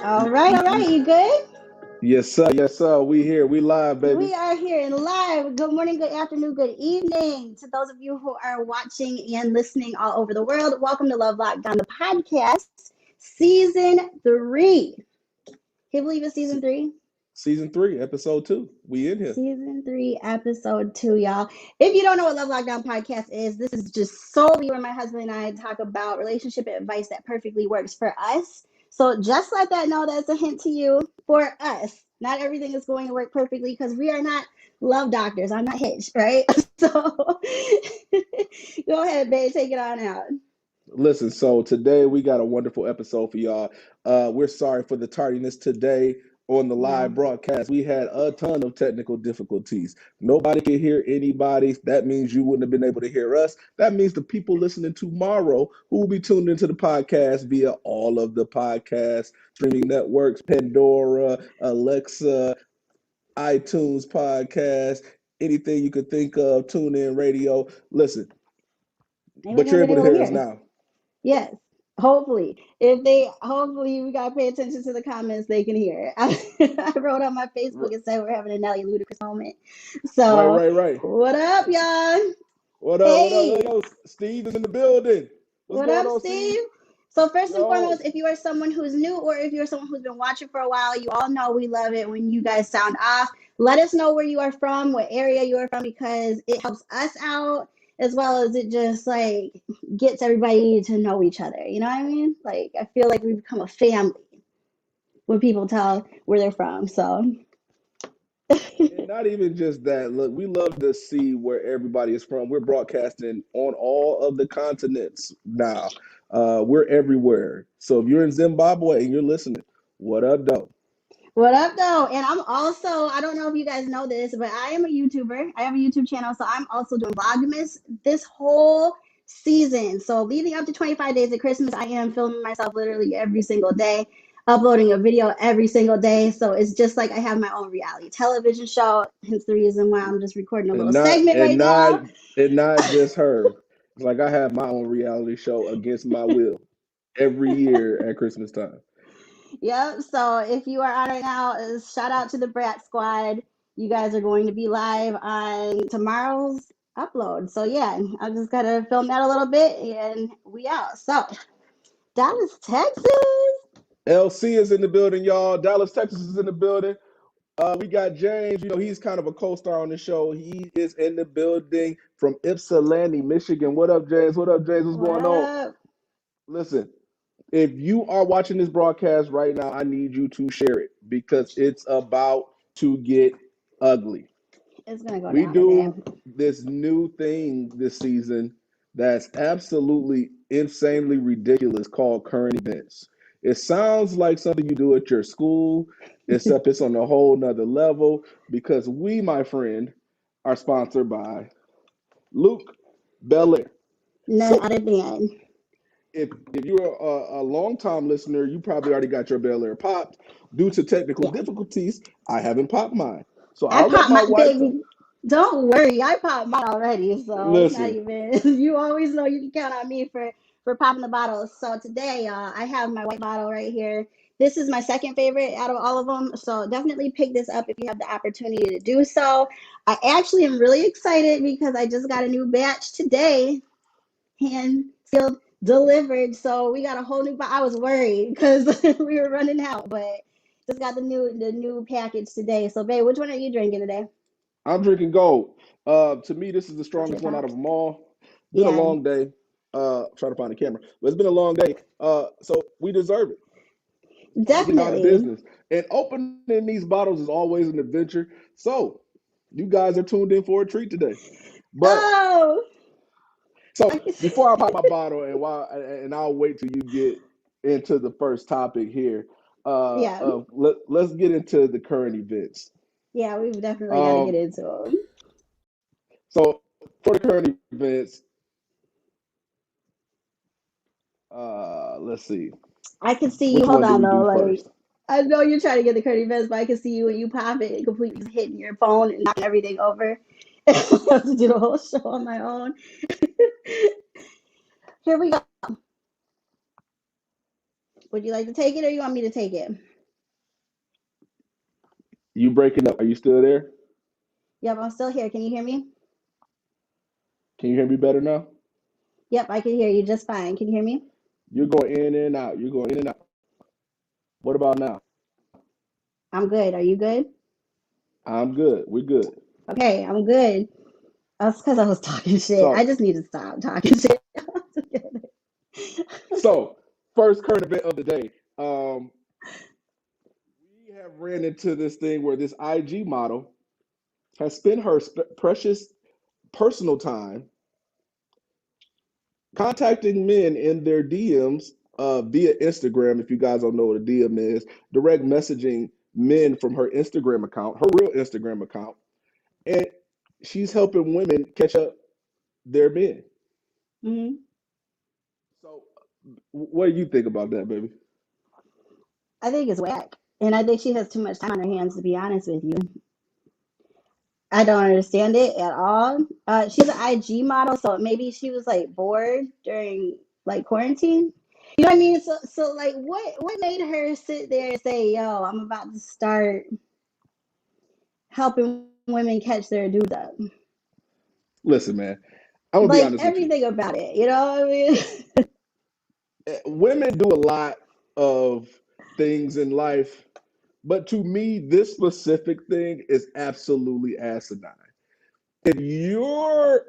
All right, you good? Yes, sir. Yes, sir. We here. We live, baby. We are here in live. Good morning, good afternoon, good evening to those of you who are watching and listening all over the world. Welcome to Love Lockdown, the podcast, season 3. Can you believe it's season Se- 3? Season 3, episode 2. We in here. Season 3, episode 2, y'all. If you don't know what Love Lockdown podcast is, this is just solely where my husband and I talk about relationship advice that perfectly works for us. So just let that know that's a hint to you for us. Not everything is going to work perfectly because we are not love doctors. I'm not Hitch, right? So go ahead, babe, take it on out. Listen, so today we got a wonderful episode for y'all. We're sorry for the tardiness today on the Yeah. live broadcast. We had a ton of technical difficulties. Nobody could hear anybody. That means you wouldn't have been able to hear us. That means the people listening tomorrow who will be tuned into the podcast via all of the podcast streaming networks, Pandora, Alexa, iTunes podcast, anything you could think of, tune in radio. Listen, They would but never you're been able to able to hear us hear us. now. Yes. Hopefully, hopefully we gotta pay attention to the comments. They can hear. I wrote on my Facebook and said we're having a Nelly Ludacris moment. Right, So, right, right. what up, y'all? What up? What up? Yo, Hey, yo, Steve is in the building. What's what going up, on, Steve? Steve? So first and Yo, foremost, if you are someone who's new or if you're someone who's been watching for a while, you all know we love it when you guys sound off. Let us know where you are from, what area you are from, because it helps us out as well as it just like gets everybody to know each other. You know what I mean? Like I feel like we've become a family when people tell where they're from. So and not even just that. Look, we love to see where everybody is from. We're broadcasting on all of the continents now. We're everywhere. So if you're in Zimbabwe and you're listening, what up, though? what up though? And I'm also, I don't know if you guys know this, but I am a YouTuber. I have a YouTube channel, so I'm also doing Vlogmas this whole season. So leading up to 25 days of Christmas, I am filming myself literally every single day, uploading a video every single day. So it's just like I have my own reality television show. Hence the reason why I'm just recording a little And not segment and right not now. and not just her. It's like I have my own reality show against my will every year at Christmas time. Yep. So if you are on right now, shout out to the Brat Squad. You guys are going to be live on tomorrow's upload. So yeah, I just gotta film that a little bit and we out. So Dallas, Texas. LC is in the building, y'all. Dallas, Texas is in the building. We got James. He's kind of a co-star on the show. He is in the building from Ypsilanti, Michigan. What up, James? What up, James? What's What going on? up? Listen, if you are watching this broadcast right now, I need you to share it because it's about to get ugly. It's gonna go We down today. do this new thing this season that's absolutely insanely ridiculous called current events. It sounds like something you do at your school, except it's on a whole nother level because we, my friend, are sponsored by Luke Belair. None So other than. if you're a long time listener, you probably already got your Bel Air popped. Due to technical Yeah. difficulties, I haven't popped mine. So I I'll let popped my my wife baby. Don't worry, I popped mine already, so it's not listen. even. You always know you can count on me for popping the bottles. So today, I have my white bottle right here. This is my second favorite out of all of them. So definitely pick this up if you have the opportunity to do so. I actually am really excited because I just got a new batch today, hand sealed, delivered. So we got a whole new. I was worried because we were running out, but just got the new package today. So, babe, which one are you drinking today? I'm drinking gold. To me, this is the Got your strongest one out of pops? them all. Been a Yeah, long day. Trying to find the camera, but it's been a long day. So we deserve it. Time to get down to definitely. business. And opening these bottles is always an adventure. So you guys are tuned in for a treat today. But Oh, I so can, before I pop my bottle and I'll wait till you get into the first topic here. yeah, Let's get into the current events. yeah. We've definitely got to get Um, into them. so for the current events, let's see. I can see you. Which Hold one do on we though. do Like first? I know you're trying to get the Curdy Vest, but I can see you when you pop it, completely just hitting your phone and knocking everything over. I have to do the whole show on my own. Here we go. Would you like to take it or you want me to take it? You breaking up? Are you still there? Yep, I'm still here. Can you hear me? Can you hear me better now? Yep, I can hear you just fine. Can you hear me? You're going in and out. You're going in and out. What about now? I'm good. Are you good? I'm good. We're good. Okay, I'm good. That's because I was talking shit. I So, just need to stop talking shit. so first current event of the day. Um, we have ran into this thing where this IG model has spent her precious personal time contacting men in their DMs via Instagram. If you guys don't know what a DM is, direct messaging men from her Instagram account, her real Instagram account, and she's helping women catch up their men. Hmm. So, what do you think about that, baby? I think it's whack. And I think she has too much time on her hands, to be honest with you. I don't understand it at all. She's an IG model, so maybe she was like bored during like quarantine. You know what I mean? So like, what made her sit there and say, "Yo, I'm about to start helping women catch their dudes up"? Listen, man, I'm gonna be Like honest with you. everything about it, you know what I mean? Women do a lot of things in life, but to me, this specific thing is absolutely asinine. If you're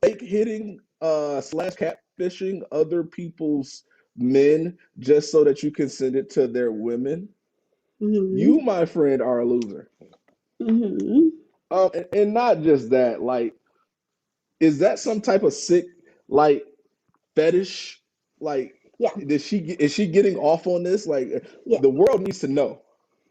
fake hitting slash catfishing other people's men just so that you can send it to their women, you, Hmm. my friend, are a loser. Hmm. And not just that, like, is that some type of sick, like, fetish? Like, Yeah, is she getting off on this? Like, yeah, the world needs to know.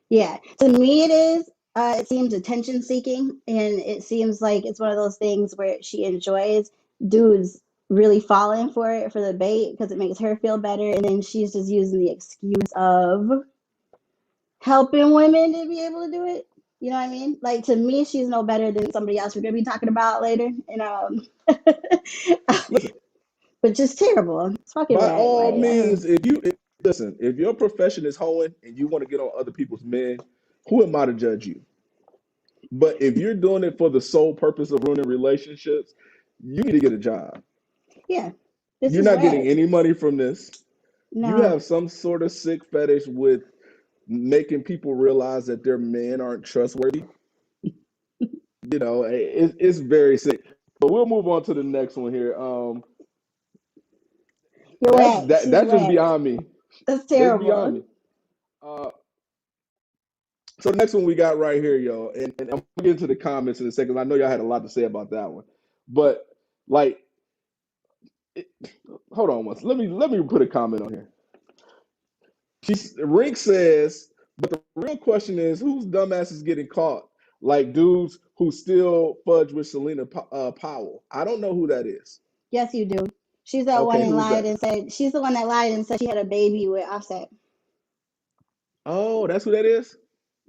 yeah. To me, it is. It seems attention seeking, and it seems like it's one of those things where she enjoys dudes really falling for it for the bait because it makes her feel better, and then she's just using the excuse of helping women to be able to do it. You know what I mean? Like to me, she's no better than somebody else we're gonna be talking about later. And Listen, but just terrible. It's fucking by whack. all Like I don't. means, listen, if your profession is hoeing and you want to get on other people's men, who am I to judge you? But if you're doing it for the sole purpose of ruining relationships, you need to get a job. Yeah, this You're is not getting whack. any money from this. You No. have some sort of sick fetish with making people realize that their men aren't trustworthy. It's very sick. But we'll move on to the next one here. You're That's whack. that She's that's just whack. beyond me. That's That's beyond terrible. me. Uh, so the next one we got right here, yo, and I'm gonna get into the comments in a second. I know y'all had a lot to say about that one, but like, it, hold on once. Let me put a comment on here. Rink says, but the real question is, whose dumbass is getting caught? Like dudes who still fudge with Selena Powell. I don't know who that is. Yes, you do. She's that one Okay, and who's lied that? and said she's the one that lied and said she had a baby with Offset. Oh, that's who that is.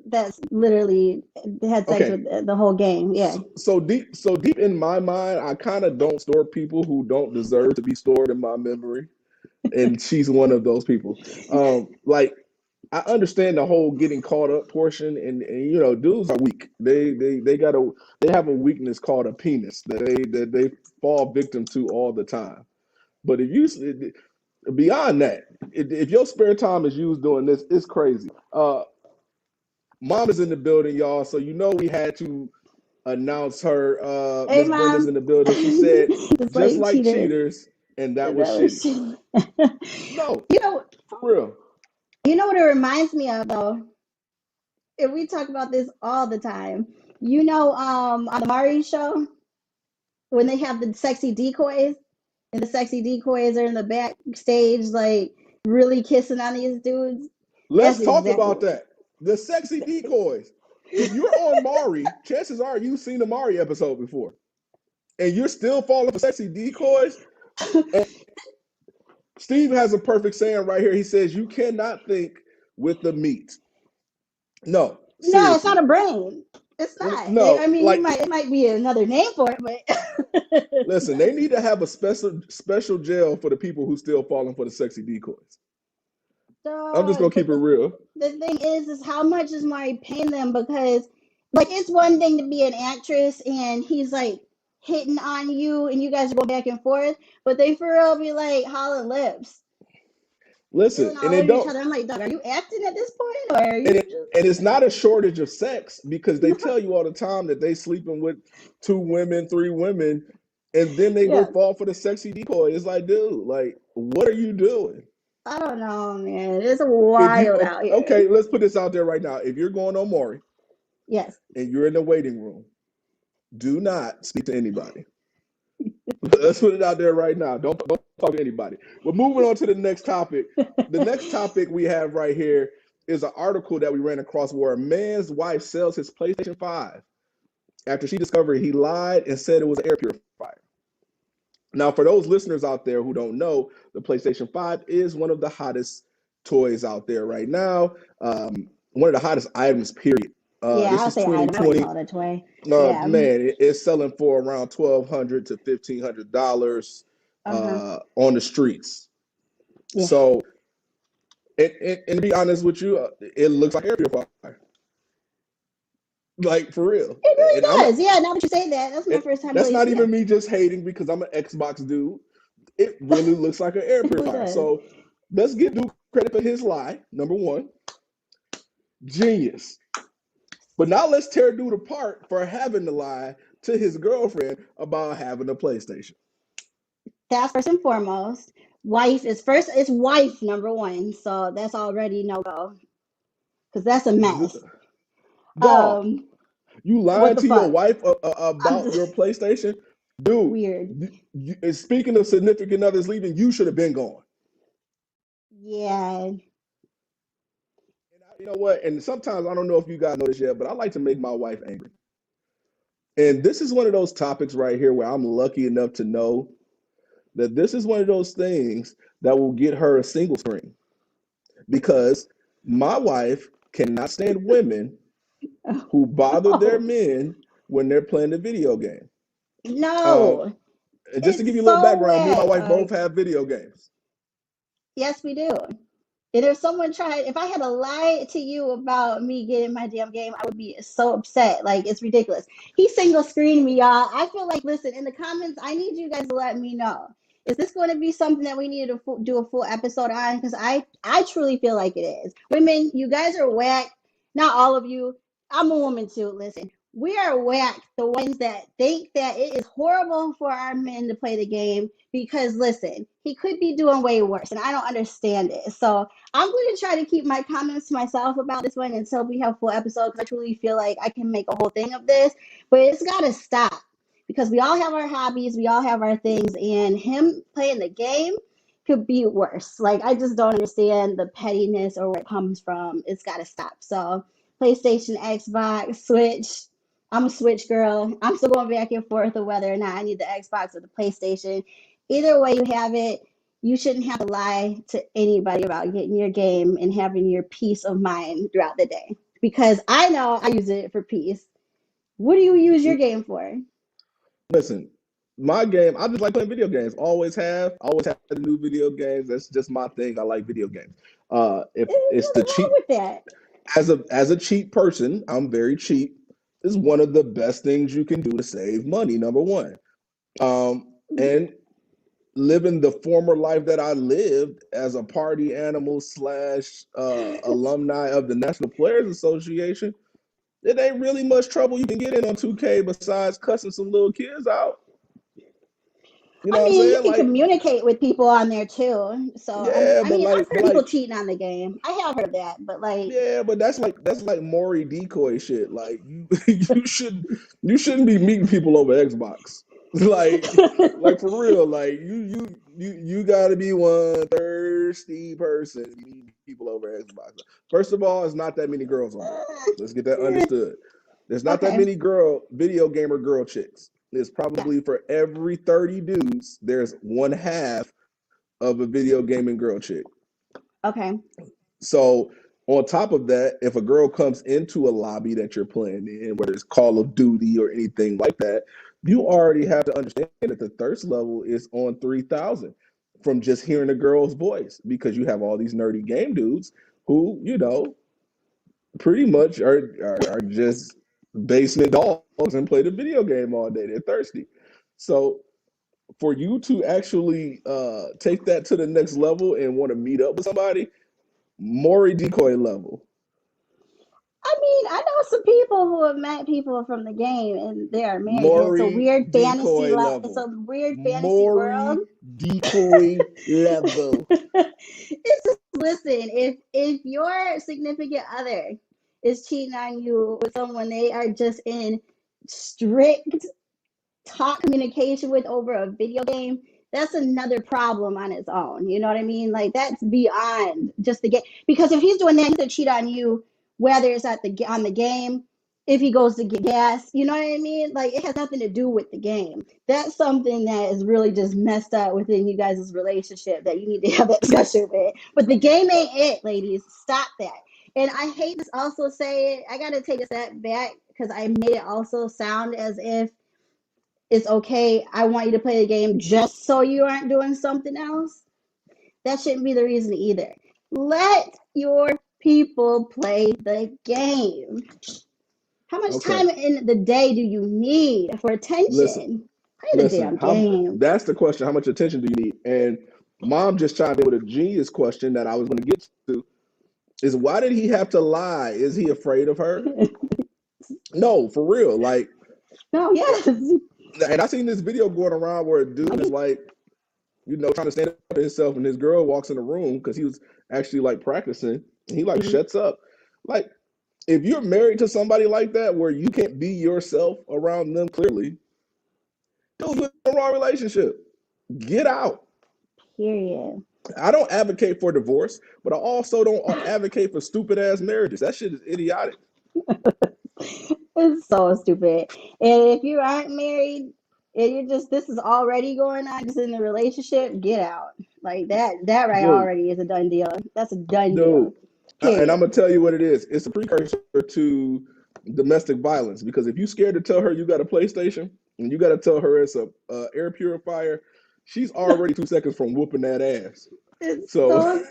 That's literally had sex Okay, with the whole game. Yeah. so deep in my mind, I kind of don't store people who don't deserve to be stored in my memory, and she's one of those people. Like I understand the whole getting caught up portion, and dudes are weak. They have a weakness called a penis that they fall victim to all the time. But if you beyond that, if your spare time is used doing this, it's crazy. Mom is in the building, y'all. So we had to announce her. Hey, Miss Brenda's mom. in the building. She said, Just just like like cheaters. cheaters, and that That was was shitty. shit. No, you know, for real. you know what it reminds me of though. And we talk about this all the time. On the Mari show when they have the sexy decoys and the sexy decoys are in the backstage, like really kissing on these dudes. Let's That's talk exactly about what. that. The sexy decoys. If you're on Mari, chances are you've seen the Mari episode before, and you're still falling for sexy decoys. And Steve has a perfect saying right here. He says, "You cannot think with the meat." No, No, it's seriously. not a brain. It's not. I No, mean, like, it might be another name for it, but it's listen, not. they need to have a special jail for the people who still falling for the sexy decoys. I'm just Dog, gonna keep but it real. the thing is how much is Mari paying them? Because like it's one thing to be an actress and he's like hitting on you and you guys go back and forth, but they for real be like hollering lips, Listen, feeling and all it over each don't, other. I'm like, dog, are you acting at this point, or are and you it just and it's not a shortage of sex because they tell you all the time that they sleeping with 2 women, 3 women, and then they go yeah? fall for the sexy decoy. It's like, dude, like, what are you doing? I don't know, man. It's If you wild out here. okay, let's put this out there right now. If you're going on Maury Yes. and you're in the waiting room, do not speak to anybody. Let's put it out there right now. Don't talk to anybody. But moving on to the next topic. The next topic we have right here is an article that we ran across where a man's wife sells his PlayStation 5 after she discovered he lied and said it was an air purifier. Now, for those listeners out there who don't know, the PlayStation 5 is one of the hottest toys out there right now. One of the hottest items, period. Yeah, This I'll is say item. I wouldn't 2020. call it a toy. Yeah. Man, it's selling for around $1,200 to $1,500 Uh-huh. on the streets. Yeah. So, and to be honest with you, it looks like air purifier, like for real. It And really does. Yeah, now that you say that, that's my and first time that's really not seeing even it. me just hating because I'm an Xbox dude. It really looks like an air It really purifier. does. So let's give Duke credit for his lie. Number one, genius. But now let's tear dude apart for having to lie to his girlfriend about having a PlayStation. That's first and foremost. Wife is first. It's wife number one. So that's already no go because that's a mess. Dog, Um, you what lying the to your fuck? wife I'm about your just PlayStation? Dude, weird. speaking of significant others leaving, you should have been gone. Yeah. And you know what? And sometimes I don't know if you guys know this yet, but I like to make my wife angry. And this is one of those topics right here where I'm lucky enough to know that this is one of those things that will get her a single screen because my wife cannot stand women who bother their Oh men when they're playing the video game. Um, no, and just to give it's you a little so background, me and my whack. wife both have video games. Yes, we do. And if someone tried, if I had to lie to you about me getting my damn game, I would be so upset. Like, it's ridiculous. He single screened me, y'all. I feel like, listen, in the comments, I need you guys to let me know. Is this going to be something that we need to do a full episode on? Because I truly feel like it is. Women, you guys are whack. Not all of you. I'm a woman too. Listen, we are whack. The ones that think that it is horrible for our men to play the game because, listen, he could be doing way worse, and I don't understand it. So, I'm going to try to keep my comments to myself about this one until we have a full episode because I truly feel like I can make a whole thing of this. But it's got to stop because we all have our hobbies, we all have our things, and him playing the game could be worse. Like, I just don't understand the pettiness or where it comes from. It's got to stop. So, PlayStation, Xbox, Switch. I'm a Switch girl. I'm still going back and forth of whether or not I need the Xbox or the PlayStation. Either way you have it, you shouldn't have to lie to anybody about getting your game and having your peace of mind throughout the day. Because I know I use it for peace. What do you use your game for? Listen, my game, I just like playing video games. Always have the new video games. That's just my thing. I like video games. If There's it's the nothing wrong cheap with that. as a cheap person, I'm very cheap. Is one of the best things you can do to save money. Number one, and living the former life that I lived as a party animal slash alumni of the National Players Association. It ain't really much trouble you can get in on 2K besides cussing some little kids out. You know I what I'm mean, you saying? can Like, communicate with people on there too. So yeah, I but mean, I've like, but heard people like, cheating on the game. I have heard that, but like, yeah, but that's like Maury decoy shit. Like you shouldn't be meeting people over Xbox. Like for real. Like you got to be one thirsty person. You meet people over Xbox. First of all, it's not that many girls on there. Let's get that understood. There's not that okay, many video gamer girl chicks. There's yeah, probably for every 30 dudes, there's one half of a video gaming girl chick. okay. So on top of that, if a girl comes into a lobby that you're playing in, whether it's Call of Duty or anything like that, you already have to understand that the thirst level is on 3,000. from just hearing a girl's voice, because you have all these nerdy game dudes who, pretty much are just basement dogs and play the video game all day. They're thirsty. So for you to actually take that to the next level and want to meet up with somebody, Maury decoy level. I mean, I know some people who have met people from the game and they are married. It's a Maury weird fantasy. decoy It's a level. weird fantasy world. Maury decoy level. It's just, listen, if your significant other is cheating on you with someone they are just in strict talk communication with over a video game, that's another problem on its own. You know what I mean? Like, that's beyond just the game. Because if he's doing that, he's gonna cheat on you, whether it's on the game, if he goes to get gas. You know what I mean? Like, it has nothing to do with the game. That's something that is really just messed up within you guys' relationship that you need to have that discussion with. But the game ain't it, ladies. Stop that. And I hate to also say it. I gotta take a step back because I made it also sound as if it's okay. I want you to play the game just so you aren't doing something else. That shouldn't be the reason either. Let your people play the game. How much Okay. time in the day do you need for Listen, attention? Play the listen. damn How game. That's the question. How much attention do you need? And Mom just chimed in with a genius question that I was going to get to. Is why did he have to lie? Is he afraid of her? No, for real. Like, No, yes. and I seen this video going around where a dude is like, trying to stand up for himself, and this girl walks in the room because he was actually like practicing, and he like shuts up. Like, if you're married to somebody like that where you can't be yourself around them clearly, dude, you're in the wrong relationship. Get out. Period. I don't advocate for divorce, but I also don't advocate for stupid ass marriages. That shit is idiotic. It's so stupid. And if you aren't married and you're just this is already going on just in the relationship, get out. Like that right Dude, already is a done deal. That's a done dude. deal. And I'm Period. gonna tell you what it is. It's a precursor to domestic violence, because if you're scared to tell her you got a PlayStation and you got to tell her it's a air purifier, she's already 2 seconds from whooping that ass. It's So so sad.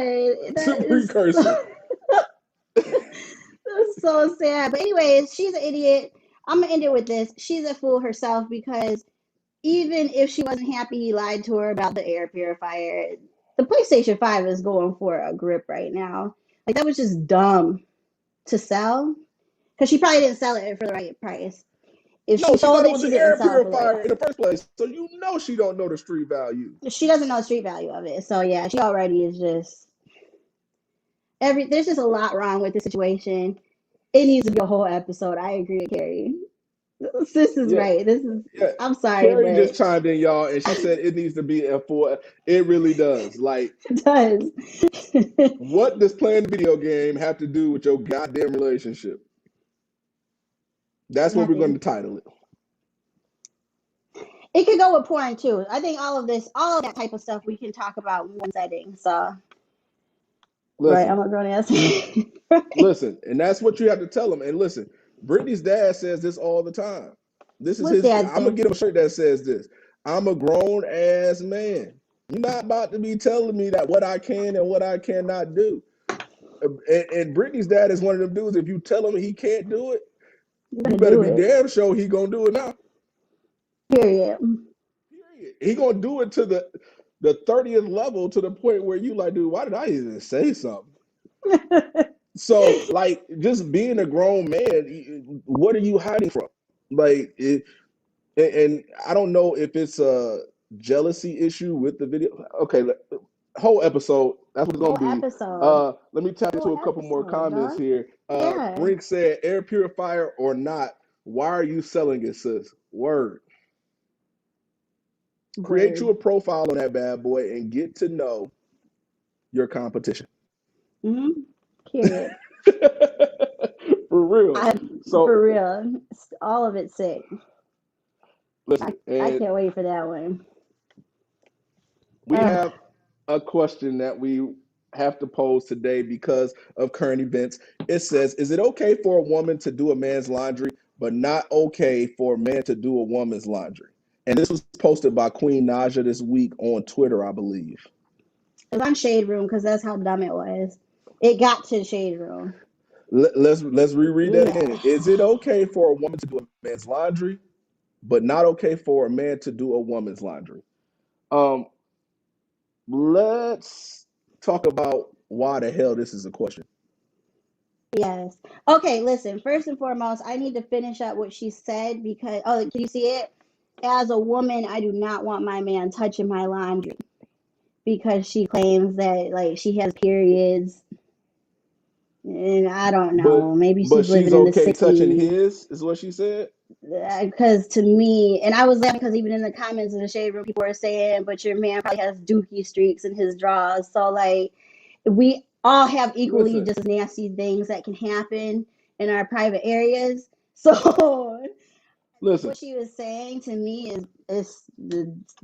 it's a That is precursor. that's so sad. But anyways, she's an idiot. I'm gonna end it with this. She's a fool herself because even if she wasn't happy he lied to her about the air purifier, the PlayStation 5 is going for a grip right now. Like, that was just dumb to sell because she probably didn't sell it for the right price. If No, she she thought sold it it, was she an didn't air sell it for the right purifier in price. the first place. So she don't know the street value. She doesn't know the street value of it. So yeah, she already is just there's just a lot wrong with the situation. It needs to be a whole episode. I agree with Carrie. This is Yeah, right. This is yeah. I'm sorry, Carrie but just chimed in, y'all, and she said it needs to be F4. It really does. Like, it does. what does playing the video game have to do with your goddamn relationship? That's what we're going to Nothing. title it. It could go with porn too. I think all of that type of stuff we can talk about in one setting. So right, Listen, I'm a grown ass. Right. listen, and that's what you have to tell them. And listen, Brittany's dad says this all the time. This is What's his. dad I'm gonna say? get him a shirt that says this. I'm a grown ass man. You're not about to be telling me that what I can and what I cannot do. And Brittany's dad is one of them dudes. If you tell him he can't do it, You you better better do be it. damn sure he gonna do it now. Period. Period. He gonna do it to the 30th level, to the point where you like, dude, why did I even say something? So, like, just being a grown man, what are you hiding from? Like, and I don't know if it's a jealousy issue with the video. Okay, whole episode. That's what it's gonna Whole be. episode. Let me tap into Whole a couple more episode, comments dog. here. Yeah. Brink said, "Air purifier or not, why are you selling it, sis?" Word. Create you Word. a profile on that bad boy and get to know your competition. Mm-hmm. Period. For real. I, So for real. All of it sick. listen, I and can't wait for that one. we Ugh. have a question that we have to pose today because of current events. It says, is it okay for a woman to do a man's laundry, but not okay for a man to do a woman's laundry? And this was posted by Queen Naja this week on Twitter, I believe. It's on Shade Room because that's how dumb it was. It got to Shade Room. Let's reread that again. Is it okay for a woman to do a man's laundry, but not okay for a man to do a woman's laundry? Um, let's talk about why the hell this is a question. Yes. Okay, listen. First and foremost, I need to finish up what she said because, oh, can you see it? As a woman, I do not want my man touching my laundry because she claims that, like, she has periods. And I don't But know. Maybe but she's living she's in the okay touching 60s. his, is what she said. Because to me, and I was laughing because even in the comments in the Shade Room, people were saying, but your man probably has dookie streaks in his drawers. So, like, we all have equally Listen, just as nasty things that can happen in our private areas. So listen. what she was saying to me is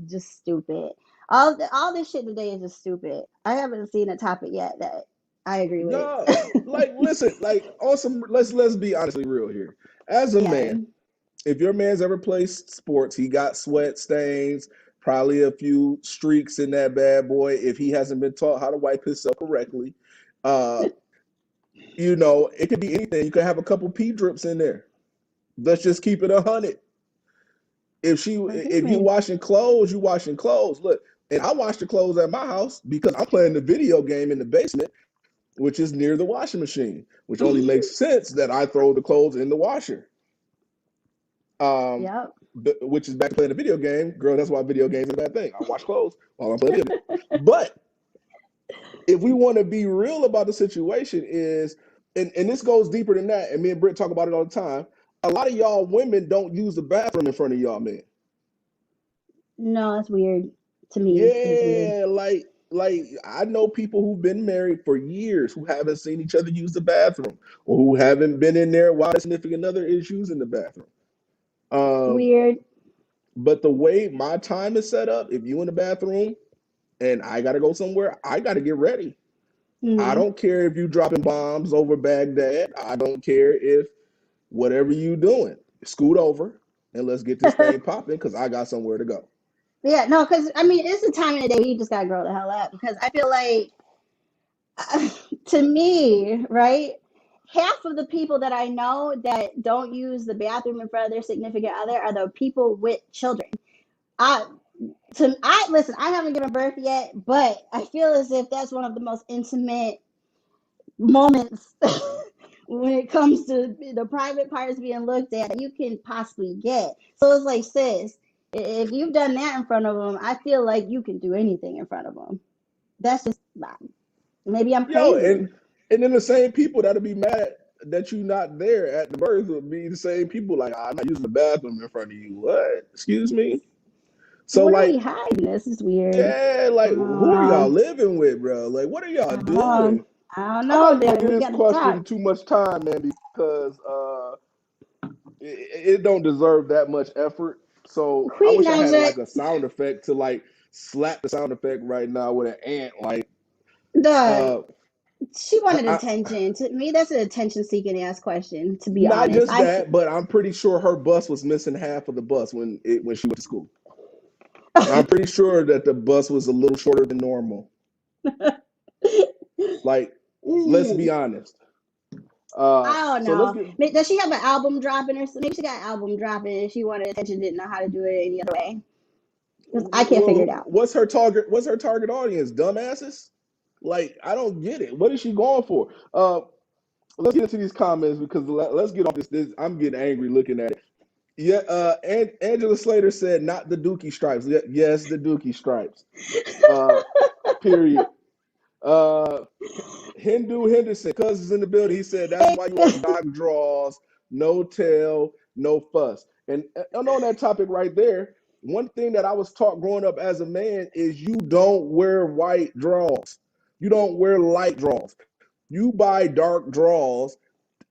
just stupid. All this shit today is just stupid. I haven't seen a topic yet that I agree with. No, like listen, like on some. Let's be honestly real here. As a Yeah. man, if your man's ever played sports, he got sweat stains, probably a few streaks in that bad boy. If he hasn't been taught how to wipe himself correctly, uh, it could be anything. You could have a couple pee drips in there. Let's just keep it 100. If you Okay. washing clothes, you washing clothes. Look, and I wash the clothes at my house because I'm playing the video game in the basement, which is near the washing machine, which only makes sense that I throw the clothes in the washer. Um, Yep. which is back to playing the video game. Girl, that's why video games are a bad thing. I wash clothes while I'm playing video game. But if we want to be real about the situation is, and this goes deeper than that, and me and Britt talk about it all the time, a lot of y'all women don't use the bathroom in front of y'all men. No, that's weird to me. It's weird. Yeah, like I know people who've been married for years who haven't seen each other use the bathroom or who haven't been in there while their significant other is using the bathroom. Um, Weird. but the way my time is set up, if you in the bathroom and I gotta go somewhere, I gotta get ready. I Hmm. don't care if you dropping bombs over Baghdad. I don't care if whatever you doing, scoot over and let's get this thing popping because I got somewhere to go. Yeah, no, because I mean, it's the time of the day where you just gotta grow the hell up. Because I feel like, to me, right, half of the people that I know that don't use the bathroom in front of their significant other are the people with children. I I listen. I haven't given birth yet, but I feel as if that's one of the most intimate moments when it comes to the private parts being looked at that you can possibly get. So it's like, sis, if you've done that in front of them, I feel like you can do anything in front of them. That's just, maybe I'm Yo, crazy. and then the same people that'll be mad that you not there at the birth will be the same people like, I'm not using the bathroom in front of you. What? Excuse me? So What are we like, hiding? This is weird. yeah, like who are y'all Um, living with, bro? Like, what are y'all I don't know. doing? I don't I'm know. not even gonna That give we this got to talk. question too much time, man, because it don't deserve that much effort. So I Queen wish I had Naja, like a sound effect to like slap the sound effect right now with an ant. Like, the uh, she wanted I, attention. To me, that's an attention seeking ass question. To be not honest, just that, but I'm pretty sure her bus was missing half of the bus when she went to school. I'm pretty sure that the bus was a little shorter than normal. Like, let's be honest. I don't So let's know. get Does she have an album dropping or something? Maybe she got an album dropping and she wanted attention, didn't know how to do it any other way. Because I can't figure well. it out. What's her target? What's her target audience? Dumbasses? Like, I don't get it. What is she going for? Let's get into these comments because let's get off this. I'm getting angry looking at it. Yeah, and Angela Slater said not the Dookie stripes. Yes, the Dookie stripes. Uh, period. Uh, Hindu Henderson, cousins in the building. He said that's why you wear jock draws, no tail, no fuss. And on that topic right there, one thing that I was taught growing up as a man is you don't wear white draws. You don't wear light draws. You buy dark draws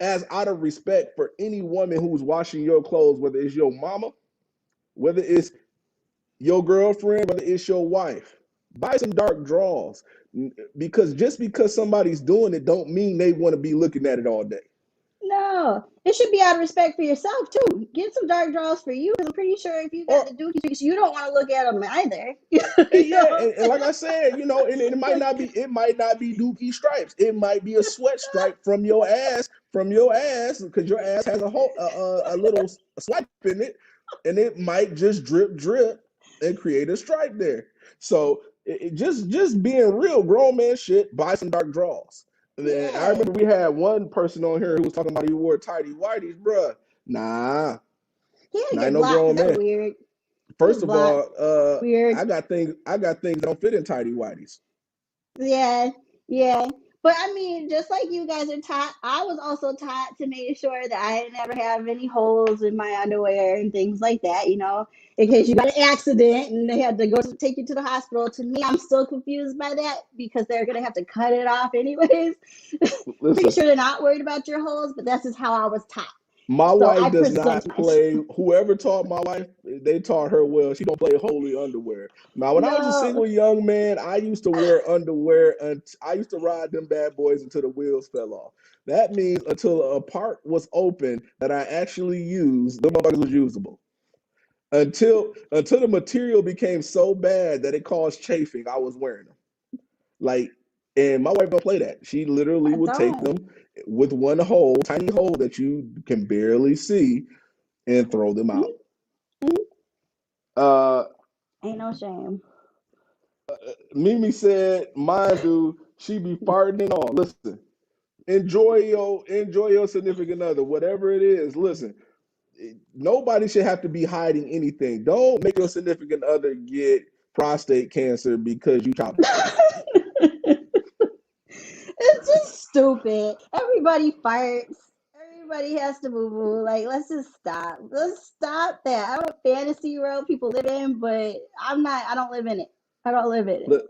as out of respect for any woman who's washing your clothes, whether it's your mama, whether it's your girlfriend, whether it's your wife. Buy some dark draws because just because somebody's doing it don't mean they want to be looking at it all day. No, it should be out of respect for yourself too. Get some dark draws for you, because I'm pretty sure if you got Or the dookie streaks, you don't want to look at them either. and You know yeah, what I'm and like I said, and it might not be dookie stripes. It might be a sweat stripe from your ass, because your ass has a little swipe in it, and it might just drip and create a stripe there. So just being real grown man shit, buy some dark draws. And then I Yeah, remember we had one person on here who was talking about he wore tighty whities, bruh. Nah, he had to nah, ain't get no blocked grown because that was man. weird. He was First of blocked. all, Weird. I got things that don't fit in tidy whities. Yeah, yeah. But I mean, just like you guys are taught, I was also taught to make sure that I didn't ever have any holes in my underwear and things like that, in case you got an accident and they had to go take you to the hospital. To me, I'm still confused by that because they're going to have to cut it off anyways. Pretty Listen, sure they're not worried about your holes, but that's just how I was taught. my So I wife does present not myself. play. Whoever taught my wife, they taught her well. She don't play holy underwear. Now, when I was a No. single young man, I used to wear underwear and I used to ride them bad boys until the wheels fell off. That means until a part was open that I actually used, the motherfuckers was usable. Until the material became so bad that it caused chafing, I was wearing them. Like, and my wife don't play that. She literally I would take don't. them with one hole, tiny hole that you can barely see, and throw them out. Mhm, mhm. Uh, Ain't no shame. Mimi said, "Mine do. She be farting and all. Listen, enjoy your significant other, whatever it is. Listen, nobody should have to be hiding anything. Don't make your significant other get prostate cancer because you childed. It's just stupid. Everybody farts. Everybody has to boo boo. Like, let's just stop. Let's stop that. I don't fantasy world people live in, but I don't live in it. I don't live in it. Look,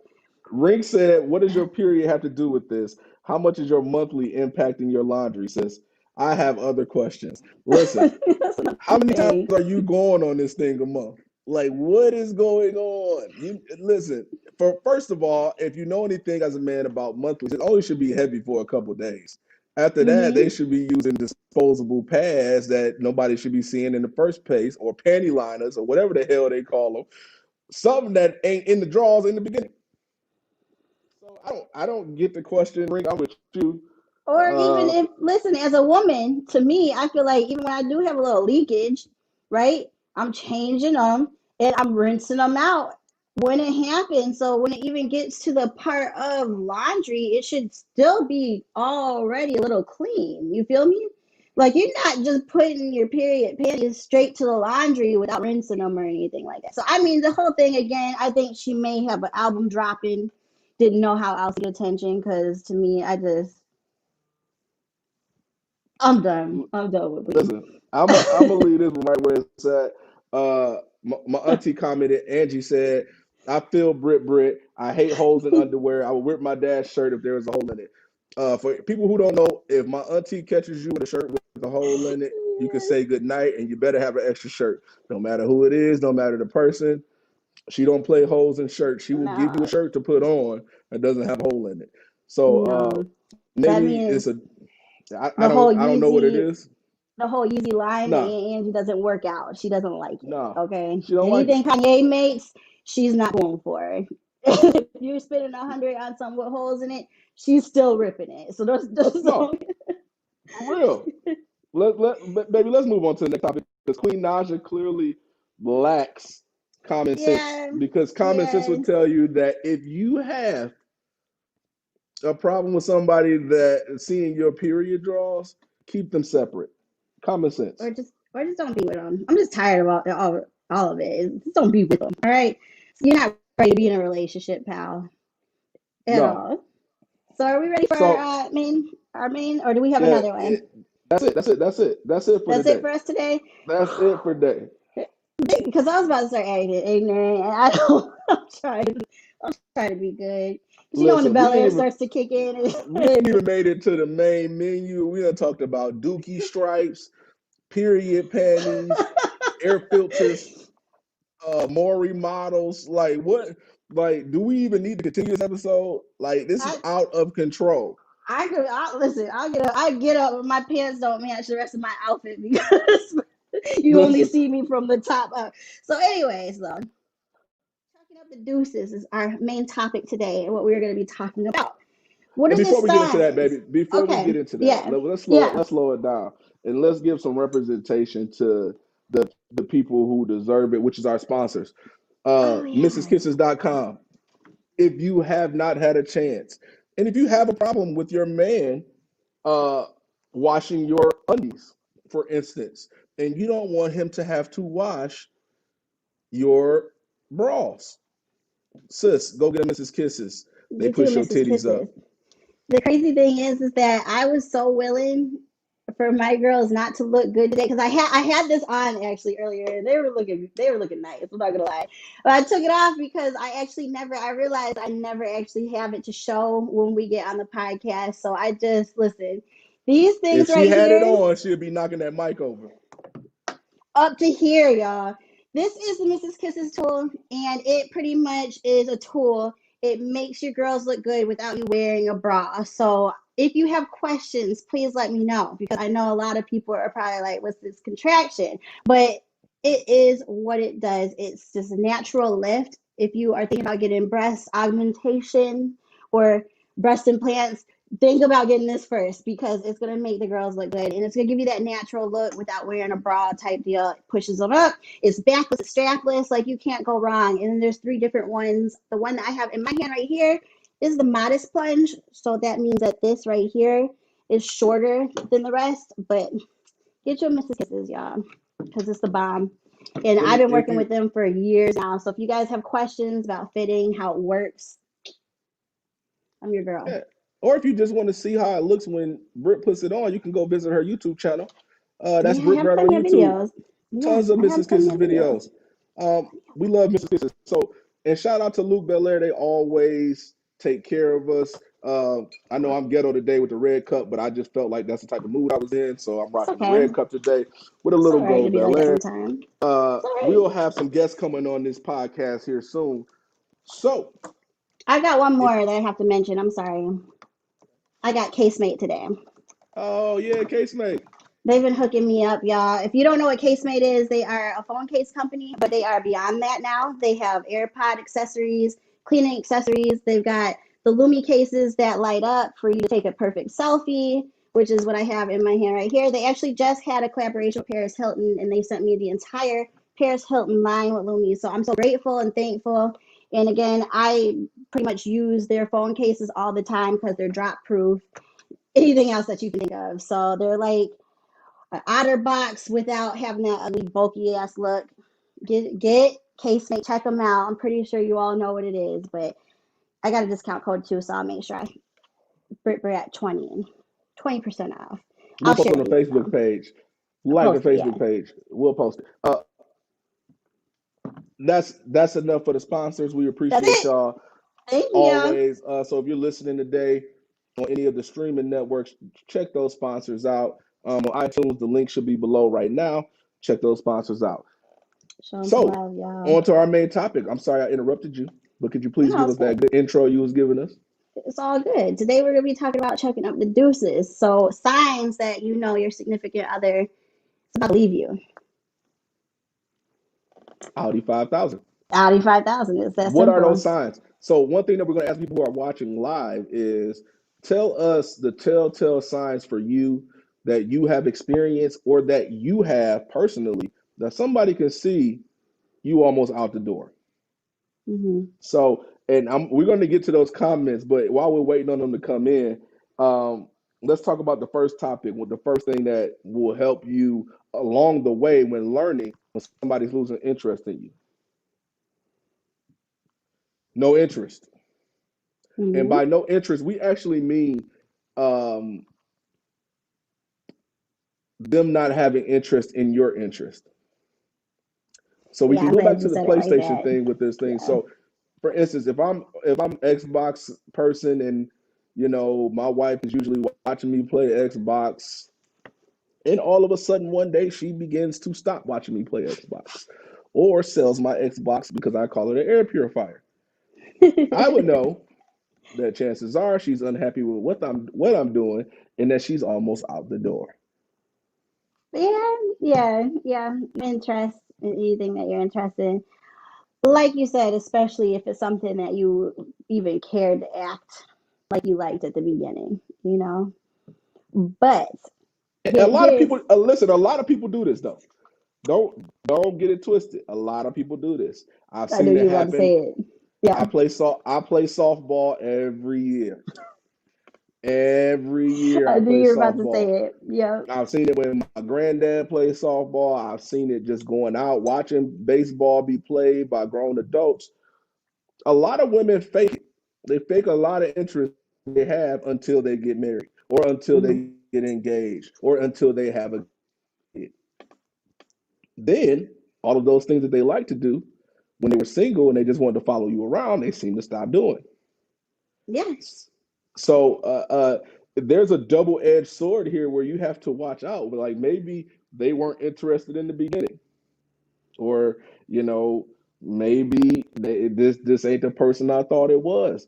Rink said, "What does your period have to do with this? How much is your monthly impacting your laundry?" Says, I have other questions. Listen, That's another how many times thing. are you going on this thing a month? Like, what is going on? You listen. For first of all, if you know anything as a man about monthlies, it only should be heavy for a couple days. After that, they Hmm. should be using disposable pads that nobody should be seeing in the first place, or panty liners, or whatever the hell they call them. Something that ain't in the drawers in the beginning. So I don't get the question. Ring, I'm with you. Or even Uh, if, listen, as a woman, to me, I feel like even when I do have a little leakage, right? I'm changing them and I'm rinsing them out when it happens. So when it even gets to the part of laundry, it should still be already a little clean. You feel me? Like, you're not just putting your period panties straight to the laundry without rinsing them or anything like that. So I mean, the whole thing again, I think she may have an album dropping. Didn't know how else to get attention, because to me, I'm done. I'm done with Queen. Listen, I'm gonna leave this one right where it's at. My auntie commented. Angie said, "I feel Brit. I hate holes in underwear. I would rip my dad's shirt if there was a hole in it." For people who don't know, if my auntie catches you in a shirt with a hole in it, you can Yes. say good night, and you better have an extra shirt. No matter who it is, no matter the person. She don't play holes in shirts. She will give you a No, shirt to put on that doesn't have a hole in it. So no. That maybe it's means a I, I the don't whole I don't know what it Yeezy, is. the whole Yeezy line that Nah, Aunt Angie doesn't work out. She doesn't like it. nah, Okay. she don't like it. Anything Kanye makes, she's not going for. If you're spending 100 on something with holes in it, she's still ripping it. So those No, don't. for real. Baby, let's move on to the next topic because Queen Naja clearly lacks common sense. Yeah, Because common sense yeah. would tell you that if you have a problem with somebody that seeing your period draws, keep them separate. Common sense. Or just don't be with them. I'm just tired of all of it. Just don't be with them. All right. You're not ready to be in a relationship, pal, at No. all. So are we ready for So our main, or do we have yeah, another one? that's it for That's it today. for us today. That's it for today. Because I was about to start acting ignorant, and I don't. I'm trying to be good. Because when the Listen, Bel Air starts to kick in, we ain't even made it to the main menu. We done talked about dookie stripes, period panties, air filters, more remodels. Like what? Like, do we even need to continue this episode? Like, this is I out of control. Listen. I get up, and my pants don't match the rest of my outfit because you only see me from the top up. So, anyways, though, talking up the deuces is our main topic today, and what we're going to be talking about. What And are the before we get into that, signs? baby, before we Okay. get into that, Yeah. let's Yeah. slow it down and let's give some representation to the people who deserve it, which is our sponsors. Oh yes. MrsKisses.com. If you have not had a chance, and if you have a problem with your man uh, washing your undies, for instance, and you don't want him to have to wash your bras, sis, go get a Mrs. Kisses. They You too, push your Mrs. titties Kisses. up. The crazy thing is that I was so willing for my girls not to look good today because I had this on actually earlier and they were looking nice. I'm not gonna lie, but I took it off because I realized I never actually have it to show when we get on the podcast. So I just listen. These If things she right had it here on, she'd be knocking that mic over. up to here, y'all. This is the Mrs. Kisses tool, and it pretty much is a tool. It makes your girls look good without you wearing a bra. So if you have questions, please let me know because I know a lot of people are probably like, what's this contraction? But it is what it does. It's just a natural lift. If you are thinking about getting breast augmentation or breast implants, think about getting this first because it's going to make the girls look good and it's going to give you that natural look without wearing a bra type deal. It pushes them up. It's backless, it's strapless, like you can't go wrong. And then there's three different ones. The one that I have in my hand right here is the modest plunge. So that means that this right here is shorter than the rest. But get your Mrs. Kisses, y'all, because it's the bomb. And And I've been if working you with them for years now. So if you guys have questions about fitting, how it works, I'm your girl. yeah, or if you just want to see how it looks when Britt puts it on, you can go visit her YouTube channel. That's Yeah, I Britt have Brad on plenty of YouTube. videos. Yeah, Tons of I have Mrs. plenty Kisses of videos. videos. We love Mrs. Kisses. So, and shout out to Luke Belair. They always take care of us. I know I'm ghetto today with the red cup, but I just felt like that's the type of mood I was in. So I'm It's rocking the okay. red cup today with a It's little all right to gold be like that Belair. sometimes. It's all right. We'll have some guests coming on this podcast here soon. So, I got one if more that I have to mention. I'm sorry. I got Casemate today. oh yeah, case mate. They've been hooking me up, y'all. If you don't know what Casemate is, they are a phone case company, but they are beyond that now. They have AirPod accessories, cleaning accessories. They've got the Lumi cases that light up for you to take a perfect selfie, which is what I have in my hand right here. They actually just had a collaboration with Paris Hilton, and they sent me the entire Paris Hilton line with Lumi. So I'm so grateful and thankful. And again, I pretty much use their phone cases all the time because they're drop proof. Anything else that you can think of. So they're like an OtterBox without having that ugly bulky ass look. Get Casemate, check them out. I'm pretty sure you all know what it is, but I got a discount code too, so I'll make sure we're at 20% off. We'll I'll post share on it the with you Facebook though. page. I'll Like the post it, yeah. Facebook page. We'll post it. That's enough for the sponsors. We That's appreciate it. y'all Thank you. always. So if you're listening today on any of the streaming networks, check those sponsors out. On iTunes, the link should be below right now. Check those sponsors out. Show them some So love, y'all. on to our main topic. I'm sorry I interrupted you, but could you please No, give it's us that good. good intro you was giving us? It's all good. Today we're gonna be talking about checking up the deuces. So signs that you know your significant other is about to leave you. Audi 5000. Audi 5000 is that What are those simple. signs? So one thing that we're going to ask people who are watching live is tell us the telltale signs for you that you have experienced or that you have personally that somebody can see you almost out the door. Hmm. So, and we're going to get to those comments, but while we're waiting on them to come in, um, let's talk about the first topic. With the first thing that will help you along the way when learning when somebody's losing interest in you. No interest. And Hmm. by no interest, we actually mean um, them not having interest in your interest. So we Yeah, can I'm go back glad to you the said it like PlayStation that. thing with this thing. Yeah. So, for instance, if I'm Xbox person and my wife is usually watching me play Xbox, and all of a sudden one day she begins to stop watching me play Xbox, or sells my Xbox because I call it an air purifier, I would know that chances are she's unhappy with what I'm doing, and that she's almost out the door. Yeah, yeah. Interest in anything that you're interested in. Like you said, especially if it's something that you even cared to act like you liked at the beginning, you know? But A lot of here's, people listen. A lot of people do this though. Don't get it twisted. A lot of people do this. I've I knew seen it you were about to happen. say it. Yeah, I play softball every year. Every year I I knew play you were about to say softball. it. Yeah, I've seen it when my granddad played softball. I've seen it just going out, watching baseball be played by grown adults. A lot of women fake it. They fake a lot of interest they have until they get married or until hmm, they get engaged or until they have a kid. Then all of those things that they like to do when they were single and they just wanted to follow you around, they seem to stop doing. yeah, So there's a double-edged sword here where you have to watch out. Like maybe they weren't interested in the beginning, or you know, maybe this ain't the person I thought it was.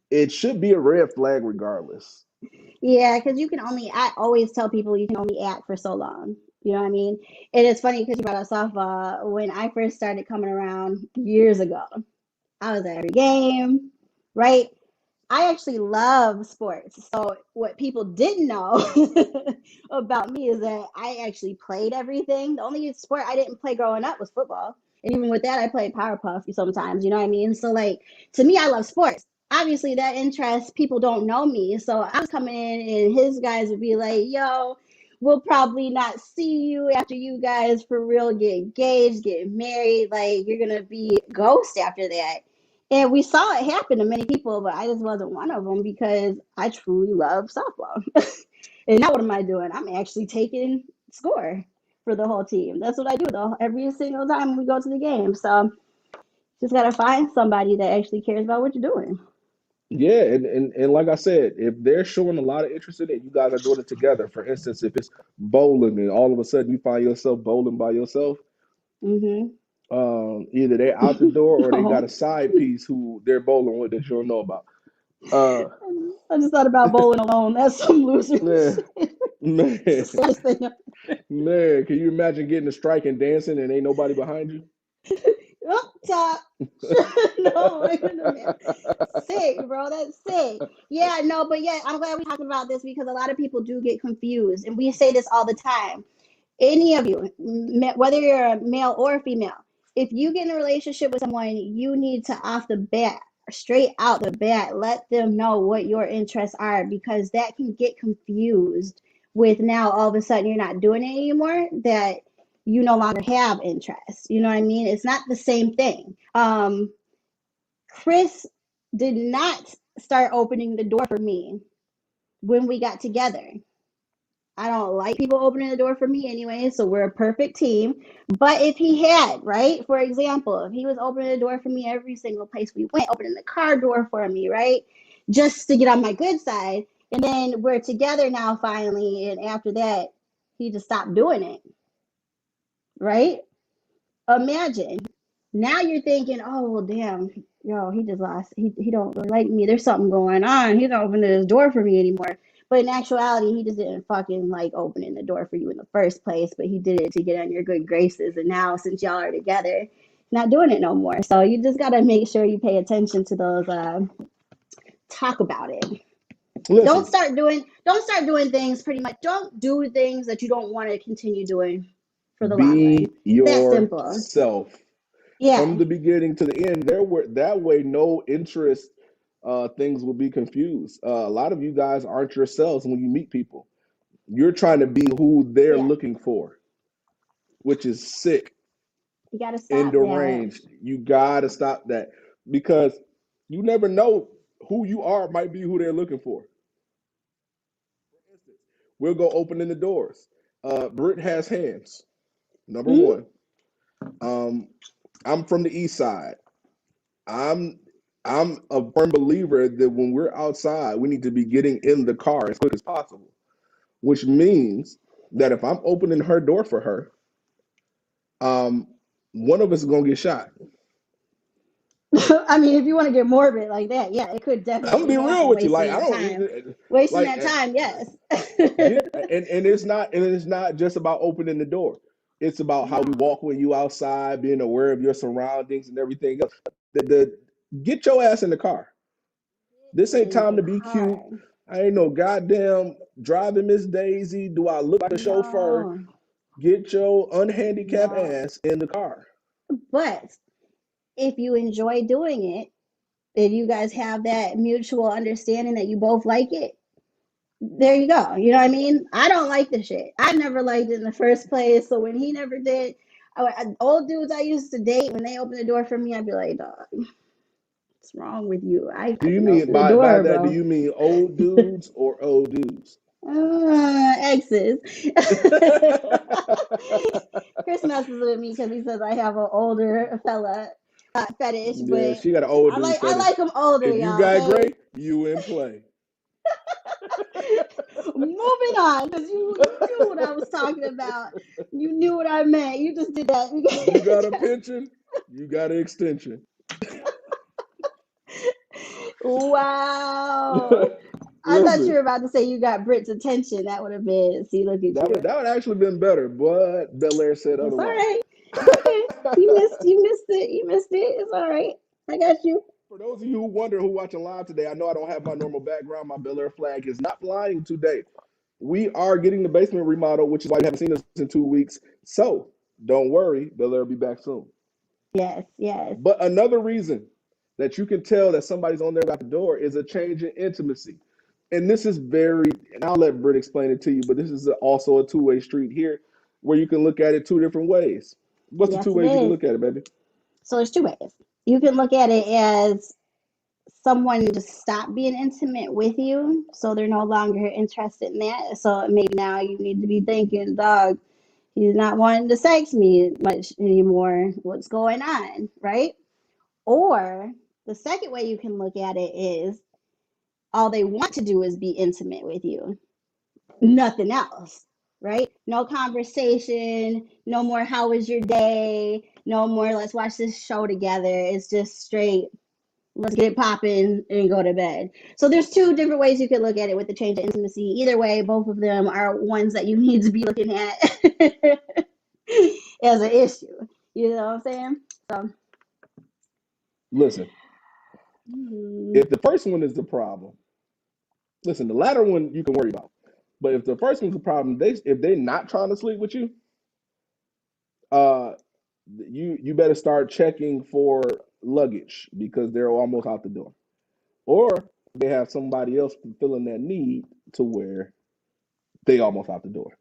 It should be a red flag regardless. yeah. Because you can only, I always tell people you can only act for so long. You know what I mean? And it's funny because you brought up softball. When I first started coming around years ago, I was at every game, right? I actually love sports. So what people didn't know about me is that I actually played everything. The only sport I didn't play growing up was football. And even with that, I played Powerpuff sometimes, you know what I mean? So like to me, I love sports. Obviously that interest, people don't know me. So I was coming in and his guys would be like, yo, we'll probably not see you after you guys for real get engaged, get married. Like you're gonna be ghost after that. And we saw it happen to many people, but I just wasn't one of them because I truly love softball. And now what am I doing? I'm actually taking score for the whole team. That's what I do though every single time we go to the game. So just gotta find somebody that actually cares about what you're doing. Yeah, and like I said, if they're showing a lot of interest in it, you guys are doing it together. For instance, if it's bowling and all of a sudden you find yourself bowling by yourself, Mm-hmm. either they're out the door or they got a Oh, side piece who they're bowling with that you don't know about. Uh, I just thought about bowling alone. That's some loser man, shit. It's the man, saddest thing. man, can you imagine getting a strike and dancing and ain't nobody behind you? Up top. No, wait a minute. Sick, bro. That's sick. Yeah, no, but yeah, I'm glad we talked about this because a lot of people do get confused, and we say this all the time. Any of you, whether you're a male or a female, if you get in a relationship with someone, you need to off the bat, straight out the bat, let them know what your interests are because that can get confused with now all of a sudden you're not doing it anymore. That you no longer have interest. You know what I mean? It's not the same thing. Chris did not start opening the door for me when we got together. I don't like people opening the door for me anyway, so we're a perfect team. But if he had, right, for example, if he was opening the door for me every single place we went, opening the car door for me, right, just to get on my good side, and then we're together now finally, and after that, he just stopped doing it, right? Imagine. Now you're thinking, oh well, damn, yo, he just lost. He don't really like me. There's something going on. He's not opening his door for me anymore. But in actuality, he just didn't fucking like opening the door for you in the first place. But he did it to get on your good graces. And now, since y'all are together, he's not doing it no more. So you just gotta make sure you pay attention to those. Talk about it. Listen, Don't start doing things. Pretty much, don't do things that you don't want to continue doing for the long run. be That simple. yourself from Yeah. the beginning to the end. There were that way no interest things will be confused. A lot of you guys aren't yourselves when you meet people. You're trying to be who they're Yeah. looking for, which is sick You gotta and stop that. deranged. You gotta stop that because you never know who you are might be who they're looking for. For instance, we'll go opening the doors. Britt has hands. Number Mm-hmm. one. Um, I'm from the east side. I'm I'm a firm believer that when we're outside, we need to be getting in the car as quick as possible. Which means that if I'm opening her door for her, um, one of us is gonna get shot. I mean, if you want to get morbid like that, yeah, it could I'm gonna definitely be real happen. with you. Like Wasting I that don't time. Wasting like that time, yes. get and it's not just about opening the door. It's about how you No, walk when you outside, being aware of your surroundings and everything else. The get your ass in the car. This get ain't in time the to be cute. car. I ain't no goddamn driving Miss Daisy. Do I look like a chauffeur? No, Get your unhandicapped no. ass in the car. But if you enjoy doing it, if you guys have that mutual understanding that you both like it, there you go. You know what I mean? I don't like the shit. I never liked it in the first place. So when he never did, old dudes I used to date, when they opened the door for me, I'd be like, dog, what's wrong with you? Do I you can mean open the by door, that? Do bro. you mean old dudes or old dudes? Exes. Chris messes with me because he says I have an older fella fetish, Yeah, but she got an old dude I fetish. like him older, If you y'all. got Okay. gray, you in play. Moving on, because you knew what I was talking about. You knew what I meant. You just did that. You got a pension, you got an extension. Wow. I thought you Listen, were about to say you got Brit's attention. That would have been, see, look at you. that would actually been better, but Bel Air said It's all otherwise. right. It's okay. You missed it. You missed it. It's all right. I got you. For those of you who wonder who watching live today, I know I don't have my normal background. My Bel Air flag is not flying today. We are getting the basement remodel, which is why you haven't seen us in 2 weeks. So don't worry, Bel Air will be back soon. Yes, yes, But another reason that you can tell that somebody's on their way out the door is a change in intimacy. And this is very, and I'll let Britt explain it to you, but this is also a two-way street here where you can look at it two different ways. What's the two yes, it ways you can is. look at it, baby? So there's two ways. You can look at it as someone just stopped being intimate with you, so they're no longer interested in that. So maybe now you need to be thinking, dog, he's not wanting to sex me much anymore. What's going on, right? Or the second way you can look at it is all they want to do is be intimate with you, nothing else, right? No conversation, no more how was your day, no more let's watch this show together. It's just straight let's get it popping and go to bed. So there's two different ways you could look at it with the change of intimacy. Either way, both of them are ones that you need to be looking at as an issue. You know what I'm saying? So, Listen, hmm, if the first one is the problem, listen, the latter one you can worry about. But if the first one's the problem, if they're not trying to sleep with you, uh, you better start checking for luggage because they're almost out the door, or they have somebody else fulfilling that need to where they almost out the door,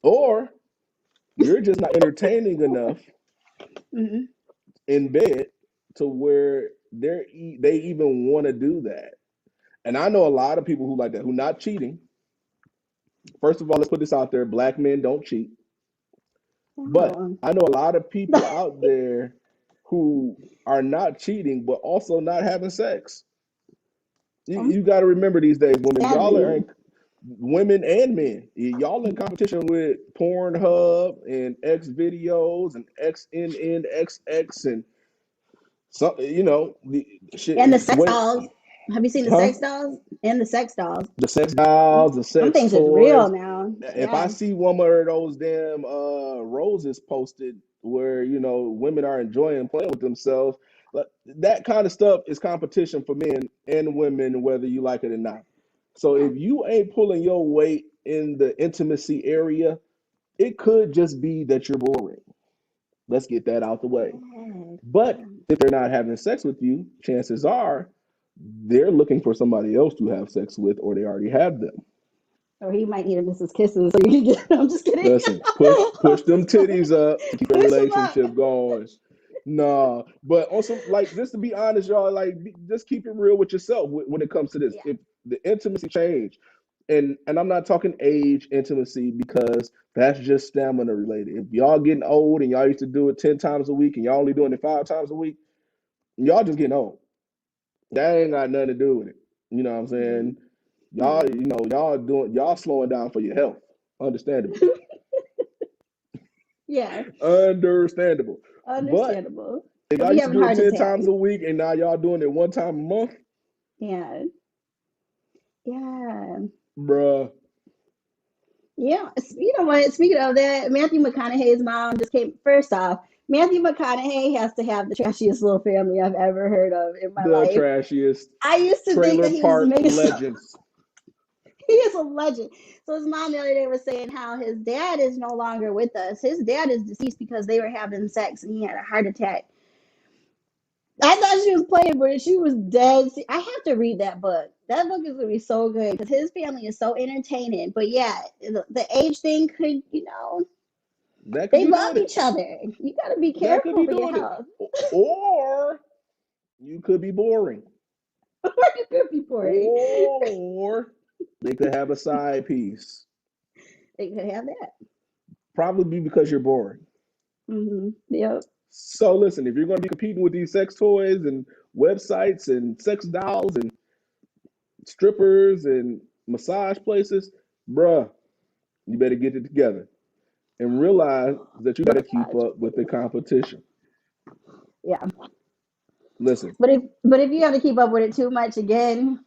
or you're just not entertaining enough hmm, in bed to where they even want to do that. And I know a lot of people who like that who not cheating. First of all, let's put this out there: black men don't cheat. But oh. I know a lot of people out there who are not cheating, but also not having sex. You got to remember these days, women, y'all are Sadly, in, women and men, y'all in competition with Pornhub and X videos and XNNXX and some, the and the shit sex when, dolls. Have you seen the huh? sex dolls? And the sex dolls. The sex dolls, the Some sex things is real toys. now. If I Yeah. see one more of those damn roses posted where women are enjoying playing with themselves, that kind of stuff is competition for men and women, whether you like it or not. So Yeah. if you ain't pulling your weight in the intimacy area, it could just be that you're boring. Let's get that out the way. Yes. But Yeah. if they're not having sex with you, chances are they're looking for somebody else to have sex with, or they already have them. Or he might need a Mrs. Kisses so you can get. I'm just kidding. Listen, push I'm them just playing. titties up to keep the Push him up. relationship going. Nah, but on some like just to be honest, y'all, like just keep it real with yourself when it comes to this. Yeah. If the intimacy change, and I'm not talking age intimacy because that's just stamina related. If y'all getting old and y'all used to do it 10 times a week and y'all only doing it 5 times a week, y'all just getting old. That ain't got nothing to do with it. You know what I'm Mm-hmm. saying? Y'all, Mm-hmm. y'all slowing down for your health. Understandable. Yeah. Understandable. But Understandable. If He'll y'all be used to having do it heart 10 attack. times a week and now y'all doing it one time a month, Yeah. Yeah. bruh. Yeah. You know what? Speaking of that, Matthew McConaughey's mom just came. First off, Matthew McConaughey has to have the trashiest little family I've ever heard of in my The life. trashiest I used to think trailer that he was park making some. legends. He is a legend. So his mom the other day was saying how his dad is no longer with us. His dad is deceased because they were having sex and he had a heart attack. I thought she was playing, but she was dead. I have to read that book. That book is gonna be so good because his family is so entertaining. But yeah, the age thing could, That could they be love doing it. each other. You gotta be That could careful be for your doing it. health. Or you could be boring. Or you could be boring. Or they could have a side piece. They could have that. Probably because you're boring. Yep. So listen, if you're going to be competing with these sex toys and websites and sex dolls and strippers and massage places, bruh, you better get it together and realize that you got to keep Massage. up with the competition. Yeah. Listen, But if you have to keep up with it too much again,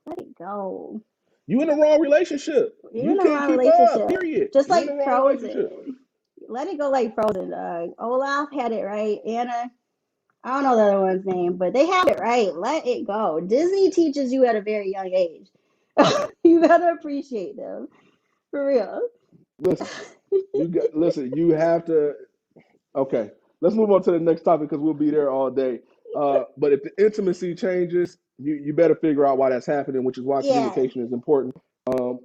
let it go. you in the wrong relationship. You're You in the can't wrong keep up, relationship. period. Just You're in the like wrong relationship. Frozen. Let it go like Frozen. Olaf had it right. Anna, I don't know the other one's name, but they have it right. Let it go. Disney teaches you at a very young age. You gotta appreciate them. For real. Listen, you have to. Okay, let's move on to the next topic because we'll be there all day. But if the intimacy changes, you better figure out why that's happening, which is why Yeah, communication is important. Um,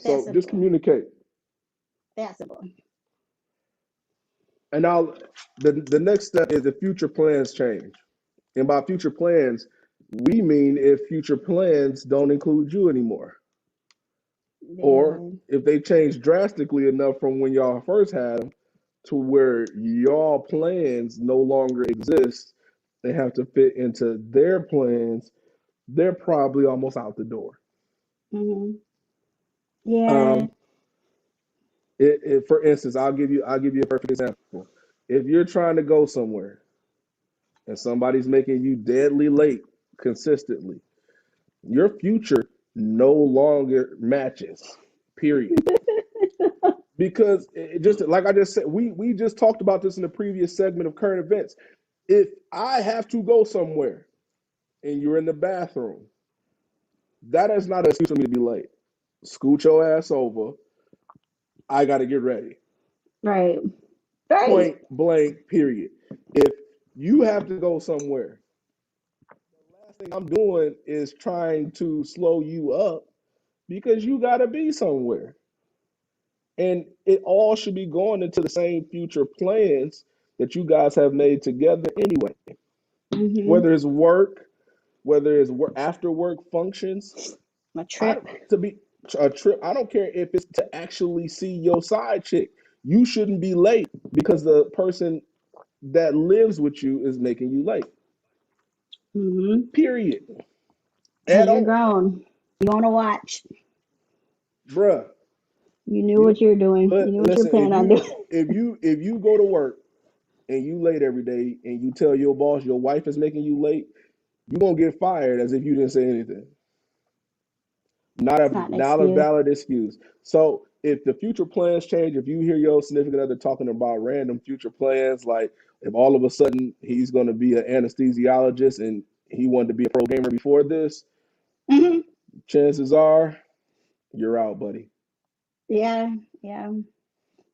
that's so just simple. communicate. That's simple. And now the next step is if future plans change. And by future plans, we mean if future plans don't include you anymore, or Yeah. if they change drastically enough from when y'all first had them to where y'all plans no longer exist, they have to fit into their plans. They're probably almost out the door. hmm Yeah. Um, for instance, I'll give you a perfect example. If you're trying to go somewhere and somebody's making you deadly late consistently, your future no longer matches. Period. Because it just like I just said, we just talked about this in the previous segment of current events. If I have to go somewhere and you're in the bathroom, that is not an excuse for me to be late. Scoot your ass over. I got to get ready. Right. Right. Point blank. Period. If you have to go somewhere, the last thing I'm doing is trying to slow you up because you got to be somewhere. And it all should be going into the same future plans that you guys have made together anyway. hmm Whether it's work, whether it's after work functions, A I trip. to be a trip. I don't care if it's to actually see your side chick. You shouldn't be late because the person that lives with you is making you late. hmm Period. Because At you're all, grown. You want to watch. bruh. You knew You what you're doing. You knew what you're listen. planning on doing. If you go to work and you late every day and you tell your boss your wife is making you late, you're gonna get fired as if you didn't say anything. It's not an Not a excuse. valid excuse. So if the future plans change, if you hear your significant other talking about random future plans, like if all of a sudden he's going to be an anesthesiologist and he wanted to be a pro gamer before this, hmm chances are you're out, buddy. Yeah. Yeah.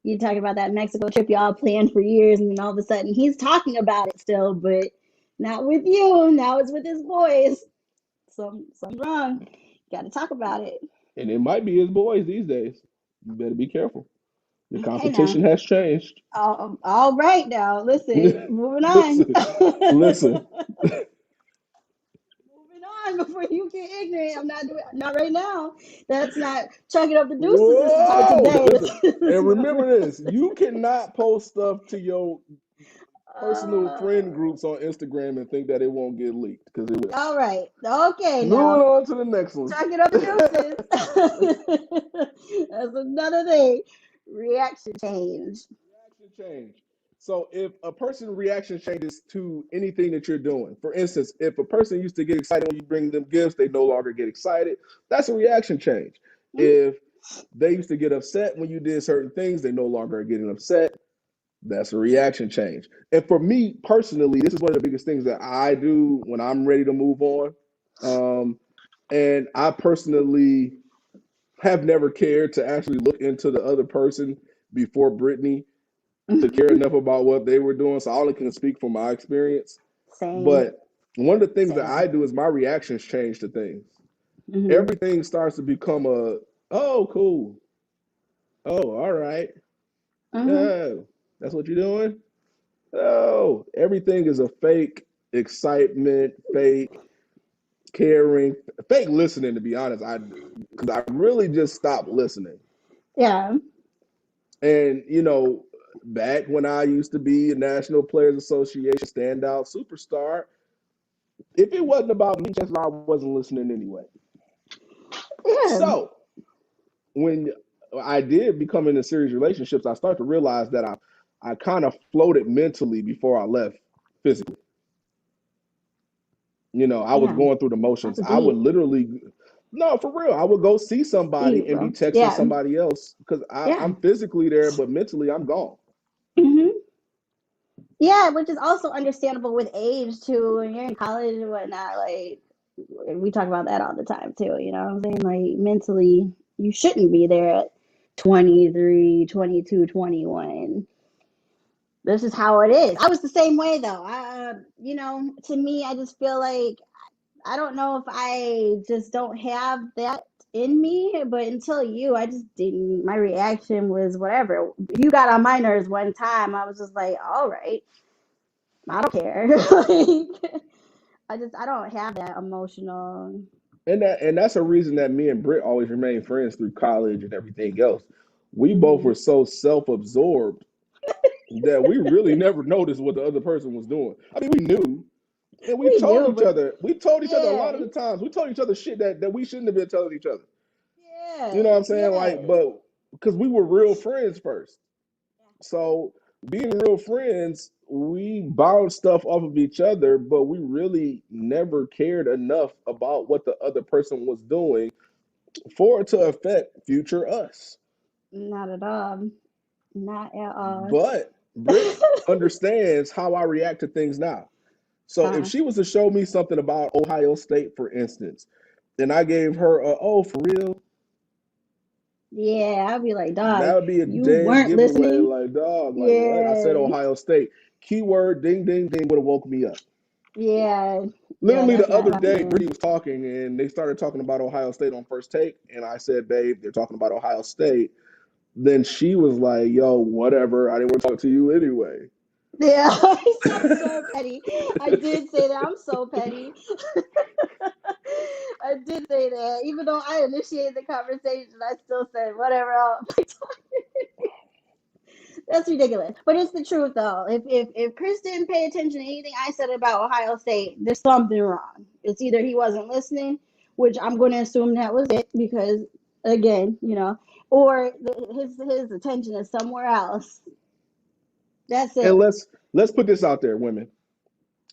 You talk about that Mexico trip y'all planned for years, and then all of a sudden he's talking about it still, but not with you. Now it's with his boys. Something's wrong. Got to talk about it. And it might be his boys these days. You better be careful. The Okay, now. competition has changed. All right, now. Listen, moving on. listen, listen. Moving on before you get ignorant. I'm not doing not right now. That's not chucking up the deuces. This is for Whoa! today. Listen, This is and not for remember this: you cannot post stuff to your personal uh, friend groups on Instagram and think that it won't get leaked because it will. all right. Okay, Moving now. on to the next one. Chucking up the deuces. That's another thing. Reaction change. Reaction change. So if a person reaction changes to anything that you're doing, for instance, if a person used to get excited when you bring them gifts, they no longer get excited. That's a reaction change. Mhm. If they used to get upset when you did certain things, they no longer are getting upset. That's a reaction change. And for me personally, this is one of the biggest things that I do when I'm ready to move on. Um, and I personally have never cared to actually look into the other person before Brittany to care enough about what they were doing. So I only can speak from my experience. Same, But one of the things that same. I do is my reactions change to things. Hmm. Everything starts to become oh, cool. Oh, all right. Hmm. Oh, that's what you're doing? Oh, everything is a fake excitement, fake caring, fake listening, to be honest. Because I really just stopped listening. Yeah. And, back when I used to be a National Players Association standout superstar, if it wasn't about me, just I wasn't listening anyway. Yeah. So when I did become into serious relationships, I started to realize that I kind of floated mentally before I left physically. I was Damn. going through the motions. That's I would deep. literally, no, for real, I would go see Deep, somebody and be bro. texting Yeah. somebody else because Yeah. I'm physically there, but mentally I'm gone. Hmm. Yeah, which is also understandable with age too. When you're in college and whatnot, like we talk about that all the time too. You know what I'm saying? Like mentally, you shouldn't be there at 23, 22, 21. This is how it is. I was the same way though. To me, I just feel like I don't know if I just don't have that in me, but until I just didn't. My reaction was whatever. You got on my nerves one time. I was just like, all right, I don't care. Like, I don't have that emotional. And that's a reason that me and Britt always remained friends through college and everything else. We both Hmm. were so self-absorbed that we really never noticed what the other person was doing. I mean, we knew, and we We told knew, each but other. We told each other a yeah, lot of the times. We told each other shit that we shouldn't have been telling each other. You know yeah, what I'm saying? yeah. Like, but because we were real friends first. So being real friends, we bounced stuff off of each other, but we really never cared enough about what the other person was doing for it to affect future us. Not at all. Not at all. But Britt understands how I react to things now. So if uh, she was to show me something about Ohio State, for instance, and I gave her a, oh, for real, yeah, I'd be like, that dog, would be a you dead weren't giveaway. listening. Like, dog, like what? I said Yeah, Ohio State. Keyword ding ding ding would have woke me up. yeah, yeah. Literally That's the not other day, happening. Brittany was talking and they started talking about Ohio State on first take. And I said, babe, they're talking about Ohio State. Then she was like, yo, whatever. I didn't want to talk to you anyway. Yeah, I'm so petty. I did say that. I'm so petty. I did say that. Even though I initiated the conversation, I still said whatever. That's ridiculous. But it's the truth though. If Chris didn't pay attention to anything I said about Ohio State, there's something wrong. It's either he wasn't listening, which I'm going to assume that was it because again, or his attention is somewhere else. That's And it. let's put this out there, women.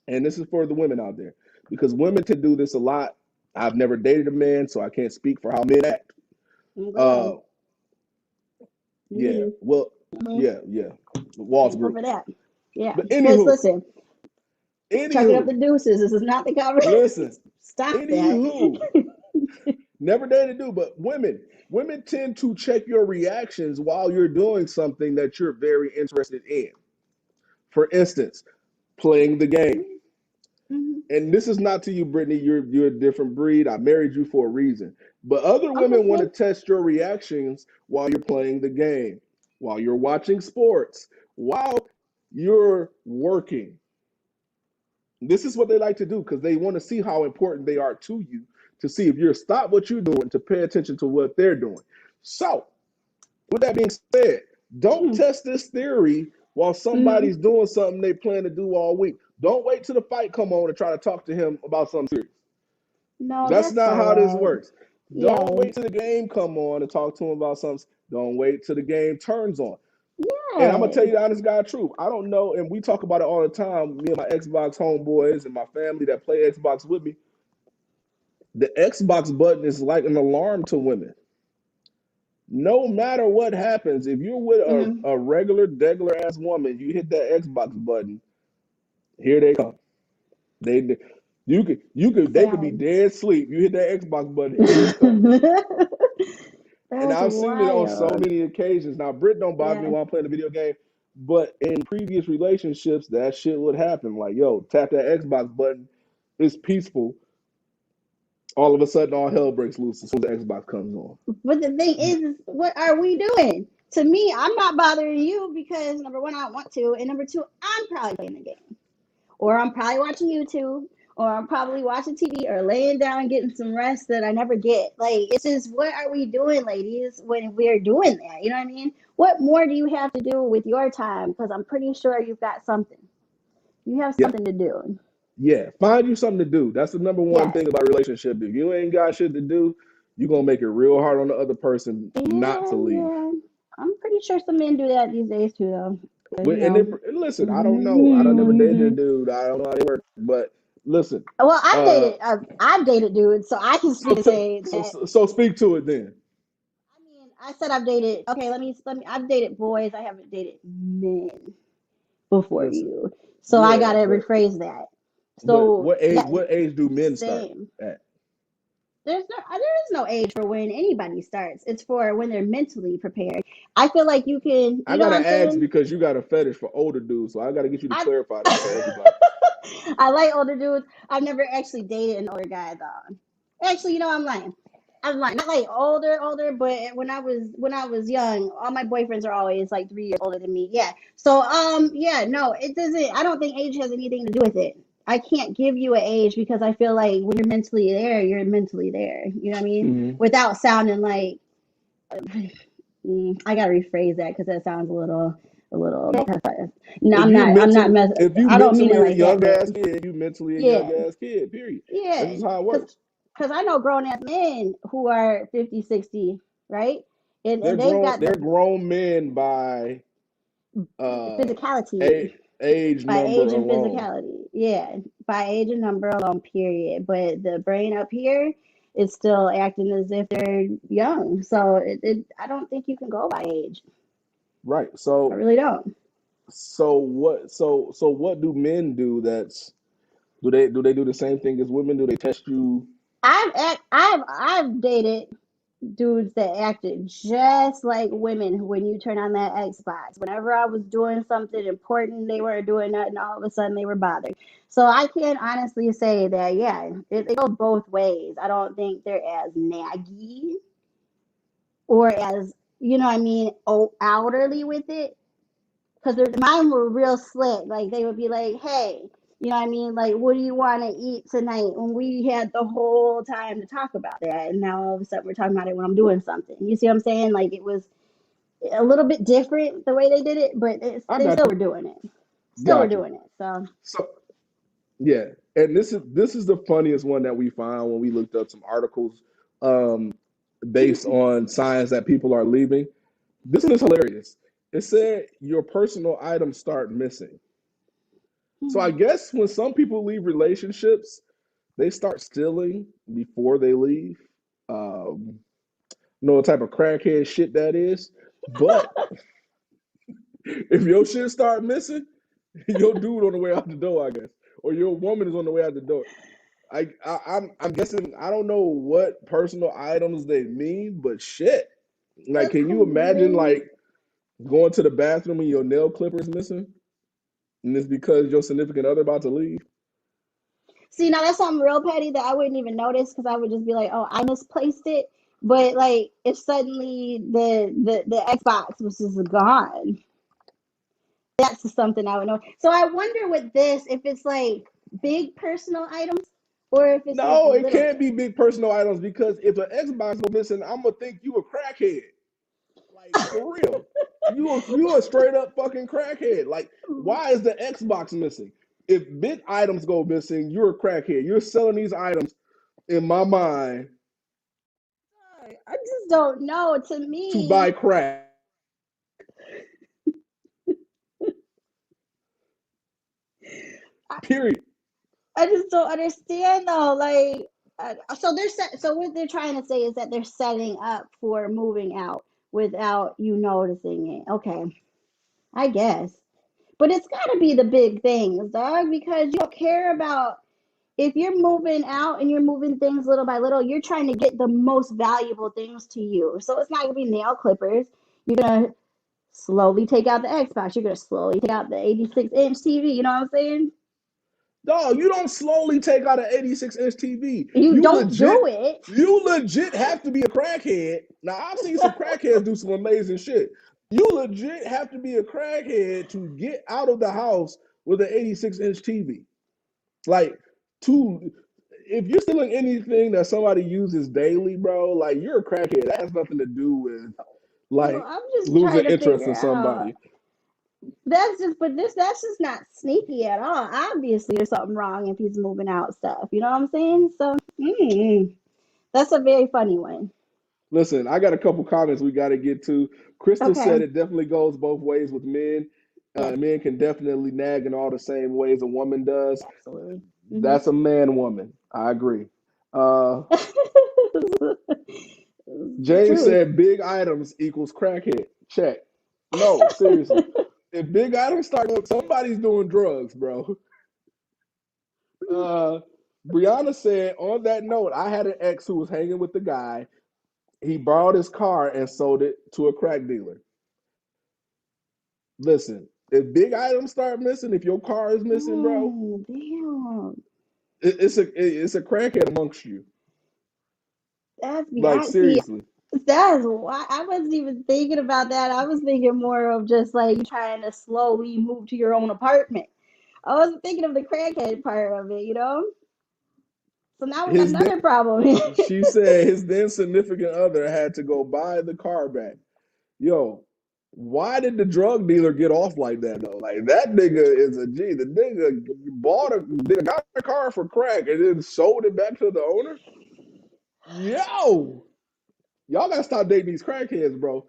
And this is for the women out there. Because women to do this a lot. I've never dated a man, so I can't speak for how men act. I'm glad. Uh yeah. Mm-hmm. Well, Mm-hmm. yeah. Walls Thankful group. for that. Yeah. But But anywho, listen, chucking up anywho, the deuces. This is not the conversation. listen, Stop that. anywho, never dated do, but women tend to check your reactions while you're doing something that you're very interested in. For instance, playing the game. Mm-hmm. And this is not to you, Brittany. You're a different breed. I married you for a reason. But other I'm women want to listening. test your reactions while you're playing the game, while you're watching sports, while you're working. This is what they like to do because they want to see how important they are to you, to see if you're stop what you're doing to pay attention to what they're doing. So, with that being said, don't test this theory while Mm-hmm. somebody's doing something they plan to do all week. Don't wait till the fight come on and try to talk to him about something serious. No, That's that's not so how this whack. works. Don't Yeah. wait till the game come on and talk to him about something. Don't wait till the game turns on. And I'm gonna tell Yes. you the honest God truth. I don't know, and we talk about it all the time. Me and my Xbox homeboys and my family that play Xbox with me. The Xbox button is like an alarm to women. No matter what happens, if you're with Hmm. a regular, degular ass woman, you hit that Xbox button, here they come. They they could be Sad. dead asleep. You hit that Xbox button, here they come. And That's I've seen it on so wild. many occasions. Now, Brit don't bother me Yeah. while I'm playing a video game, but in previous relationships, that shit would happen. Like, yo, tap that Xbox button. It's peaceful. All of a sudden, all hell breaks loose as soon as the Xbox comes on. But the thing is, what are we doing? To me, I'm not bothering you because number one, I don't want to, and number two, I'm probably playing the game, or I'm probably watching YouTube, or I'm probably watching TV, or laying down getting some rest that I never get. Like it's just, what are we doing, ladies, when we're doing that? You know what I mean? What more do you have to do with your time? Because I'm pretty sure you've got something. You have Yeah, something to do. yeah. Find you something to do. That's the number one Yes. thing about a relationship. If you ain't got shit to do, you're gonna make it real hard on the other person not Yeah, to leave. yeah. I'm pretty sure some men do that these days too, though. 'Cause, you And know. listen, I don't know. I don't never dated a Mhm. dude. I don't know how they work. But listen, Well, I've uh, dated. I've dated dudes, so I can so speak and say that. so speak to it then. I mean, I said I've dated. Okay, let me. I've dated boys. I haven't dated men before Listen, you, so I yeah, gotta rephrase that. but So that what age do men start same. at? There is no age for when anybody starts. It's for when they're mentally prepared. I feel like you can. I You know what I'm gotta ask saying? because you got a fetish for older dudes, so I gotta get you to I clarify that for everybody. I like older dudes. I've never actually dated an older guy though. Actually, I'm lying. I'm lying. Not like older, but when I was young, all my boyfriends are always like 3 years older than me. Yeah. So yeah, no, it doesn't. I don't think age has anything to do with it. I can't give you an age because I feel like when you're mentally there, you're mentally there. You know what I mean? Hmm. Without sounding like I gotta rephrase that because that sounds a little. No, If I'm you not. I'm not mentally, mess. if you I don't mean it mentally a like that, young but ass kid, you mentally a young yeah, ass kid. Period. That's yeah. just how it Because works. I know grown ass men who are 50, 60, right? And they've got They're the grown men by uh a, physicality, age by number age and alone. physicality. Yeah, by age and number alone, period. But the brain up here is still acting as if they're young. So I don't think you can go by age. Right. I really don't. So what do men do that's do they do the same thing as women? Do they test you? I've dated dudes that acted just like women when you turn on that Xbox. Whenever I was doing something important, they weren't doing nothing. All of a sudden, they were bothered. So I can honestly say that, yeah, it goes both ways. I don't think they're as naggy or as, what I mean, outerly with it. Because mine were real slick. Like they would be like, "Hey, you know what I mean? Like, what do you want to eat tonight?" When we had the whole time to talk about that, and now all of a sudden we're talking about it when I'm doing something. You see what I'm saying? Like it was a little bit different the way they did it, but I they got still you. were doing it. Still were Got you. doing it. So So yeah, and this is the funniest one that we found when we looked up some articles um, based on signs that people are leaving. This one is hilarious. It said your personal items start missing. So I guess when some people leave relationships, they start stealing before they leave. Know what type of crackhead shit that is. But if your shit start missing, your dude on the way out the door, I guess, or your woman is on the way out the door. I'm guessing I don't know what personal items they mean, but shit. Like, that's can you imagine hilarious. like going to the bathroom and your nail clipper is missing, and it's because your significant other about to leave? See, now that's something real petty that I wouldn't even notice because I would just be like, "Oh, I misplaced it." But like, if suddenly the Xbox was just gone, that's something I would know. So I wonder with this if it's like big personal items or if it's like No, it little can't be things. big personal items because if an Xbox go missing, I'm gonna think you a crackhead. Like for real. You a straight up fucking crackhead. Like, why is the Xbox missing? If big items go missing, you're a crackhead. You're selling these items in my mind I just don't know. To to buy me, crack. Period. I just don't understand though. Like, so so what they're trying to say is that they're setting up for moving out without you noticing it. Okay, I guess, but it's got to be the big things, dog, because you don't care about if you're moving out and you're moving things little by little. You're trying to get the most valuable things to you. So it's not gonna be nail clippers. You're gonna slowly take out the Xbox. You're gonna slowly take out the 86-inch TV. You know what I'm saying? Dog, you don't slowly take out an 86-inch TV. You don't do it. You legit have to be a crackhead. Now I've seen some crackheads do some amazing shit. You legit have to be a crackhead to get out of the house with an 86-inch TV. Like, to if you're stealing anything that somebody uses daily, bro, like you're a crackhead. That has nothing to do with Well, like I'm just losing trying to interest figure in out. somebody. That's just not sneaky at all. Obviously, there's something wrong if he's moving out stuff. You know what I'm saying? So, that's a very funny one. Listen, I got a couple comments we got to get to. Crystal said Okay. it definitely goes both ways with men. Yes, Men can definitely nag in all the same ways a woman does. absolutely. That's a man woman. I agree. Uh, James Truth. said big items equals crackhead. Check. No, seriously. If big items start going, somebody's doing drugs, bro. Uh, Brianna said, on that note, I had an ex who was hanging with the guy. He borrowed his car and sold it to a crack dealer. Listen, if big items start missing, if your car is missing, bro, Oh, damn. it's a crackhead amongst you. That's Like beyond. See, seriously, that's why I wasn't even thinking about that. I was thinking more of just like you trying to slowly move to your own apartment. I wasn't thinking of the crackhead part of it, you know? So now we got his then another problem. she said his then significant other had to go buy the car back. Yo, why did the drug dealer get off like that though? Like that nigga is a G. The nigga got a car for crack and then sold it back to the owner. Yo, y'all gotta stop dating these crackheads, bro.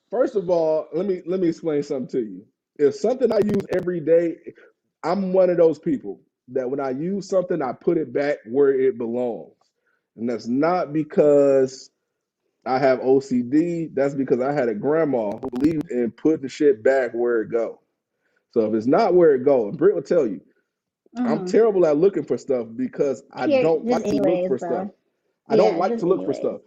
First of all, let me explain something to you. If something I use every day, I'm one of those people that when I use something, I put it back where it belongs. And that's not because I have OCD. That's because I had a grandma who believed in putting shit back where it go. So if it's not where it go, and Britt will tell you, I'm Mm. terrible at looking for stuff because I don't Just like to look anyways, for stuff. bro. I don't Yeah, like just to look for anyways. stuff.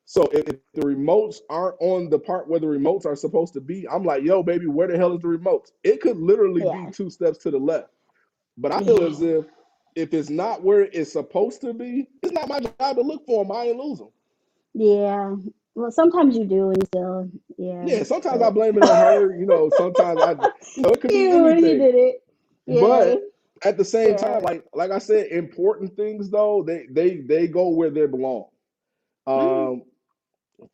So if the remotes aren't on the part where the remotes are supposed to be, I'm like, yo, baby, where the hell is the remotes? It could literally be Yeah. 2 steps to the left. But I feel as Yeah. if it's not where it's supposed to be, it's not my job to look for them. I ain't lose them. Yeah. Well, sometimes you do and still, yeah, Yeah, sometimes I but blame it on her. Sometimes it could be he anything. did it. Yeah. But at the same time, Fair. like I said, important things though, they go where they belong. Mm. Um,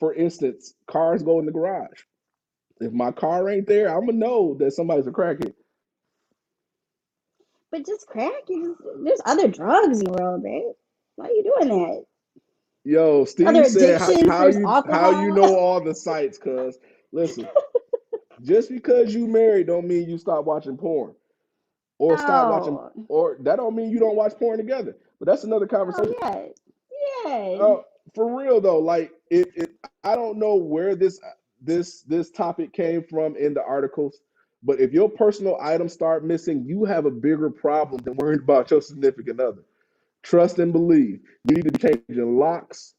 for instance, cars go in the garage. If my car ain't there, I'm gonna know that somebody's a crackhead. But just crack, there's other drugs in the world, babe. Why are you doing that? Yo, Other Steve said addictions, there's how you alcohol. know all the sites, cuz listen, just because you married don't mean you stop watching porn. Or stop watching, Oh. or that don't mean you don't watch porn together. But that's another Oh, conversation. yeah. Yeah. Uh, for real though, like I don't know where this topic came from in the articles, but if your personal items start missing, you have a bigger problem than worrying about your significant other. Trust and believe. You need to be changing locks.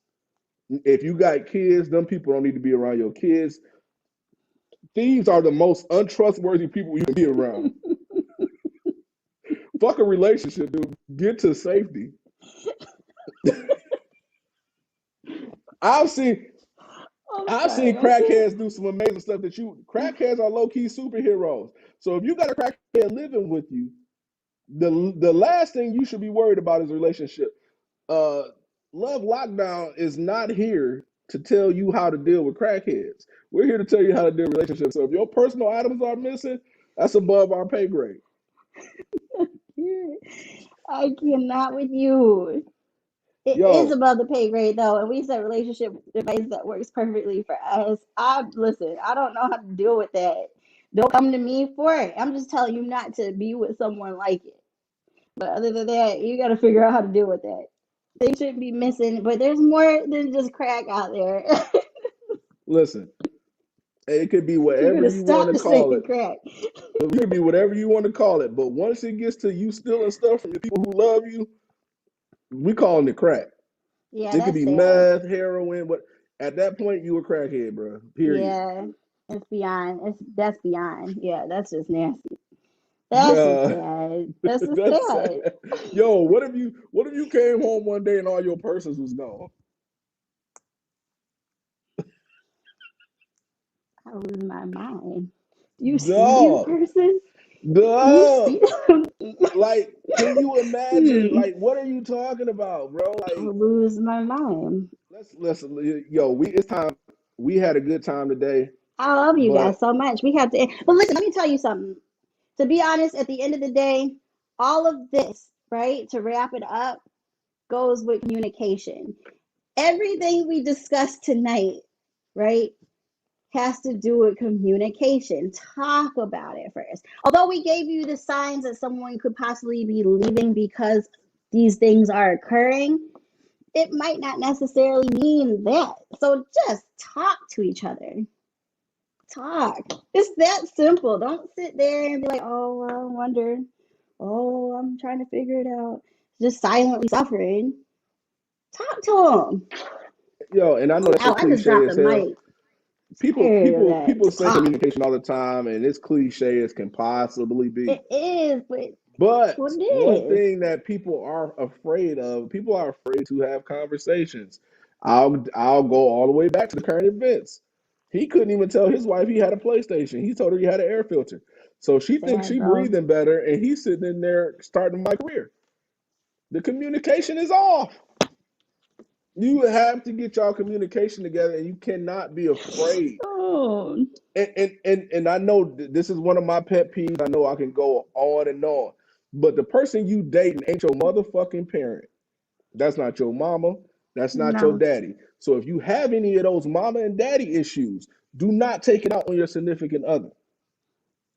If you got kids, them people don't need to be around your kids. Thieves are the most untrustworthy people you can be around. Fuck a relationship, dude. Get to safety. I've seen I'm I've seen sorry. I can't. crackheads do some amazing stuff that crackheads are low key superheroes. So if you got a crackhead living with you, the last thing you should be worried about is a relationship. Uh, Love Lockdown is not here to tell you how to deal with crackheads. We're here to tell you how to deal with relationships. So if your personal items are missing, that's above our pay grade. I cannot with you. It is Yo, above the pay grade though, and we said relationship advice that works perfectly for us. I listen. I don't know how to deal with that. Don't come to me for it. I'm just telling you not to be with someone like it. But other than that, you got to figure out how to deal with that. They shouldn't be missing, but there's more than just crack out there. Listen, it could be You're whatever gonna you want stop to the call it. saying crack. It could be whatever you want to call it. But once it gets to you stealing stuff from the people who love you, we calling it crack. Yeah, It could that's be sad. meth, heroin, but at that point you a crackhead, bro. Period. Yeah, it's beyond. That's beyond. Yeah, that's just nasty. That's just sad. That's just That's sad. sad. Yo, what if you came home one day and all your purses was gone? I lose my mind. You stealing Dog. purses? You Dog. steal? Like, can you imagine? Hmm. Like, what are you talking about, bro? I Like, lose my mind. let's yo, it's time. We had a good time today, I love you but guys so much. We have to. But listen, let me tell you something. To be honest, at the end of the day, all of this, right? To wrap it up, goes with communication. Everything we discussed tonight, right, has to do with communication. Talk about it first. Although we gave you the signs that someone could possibly be leaving because these things are occurring, it might not necessarily mean that. So just talk to each other. Talk. It's that simple. Don't sit there and be like, oh, well, I wonder. Oh, I'm trying to figure it out. Just silently suffering. Talk to them. yo, and I know that's Ow, I just cliche dropped the as hell. mic. People, Tired of people, that. people say Talk. communication all the time, and it's cliche as can possibly be. It is, but that's what But it one is. thing that people are afraid to have conversations. I'll go all the way back to the current events. He couldn't even tell his wife he had a PlayStation. He told her he had an air filter. So she thinks Sad, she bro. breathing better, and he's sitting in there starting my career. The communication is off. You have to get y'all communication together, and you cannot be afraid. Oh, And I know this is one of my pet peeves. I know I can go on and on, but the person you dating ain't your motherfucking parent. That's not your mama. That's not your no. daddy. So if you have any of those mama and daddy issues, do not take it out on your significant other.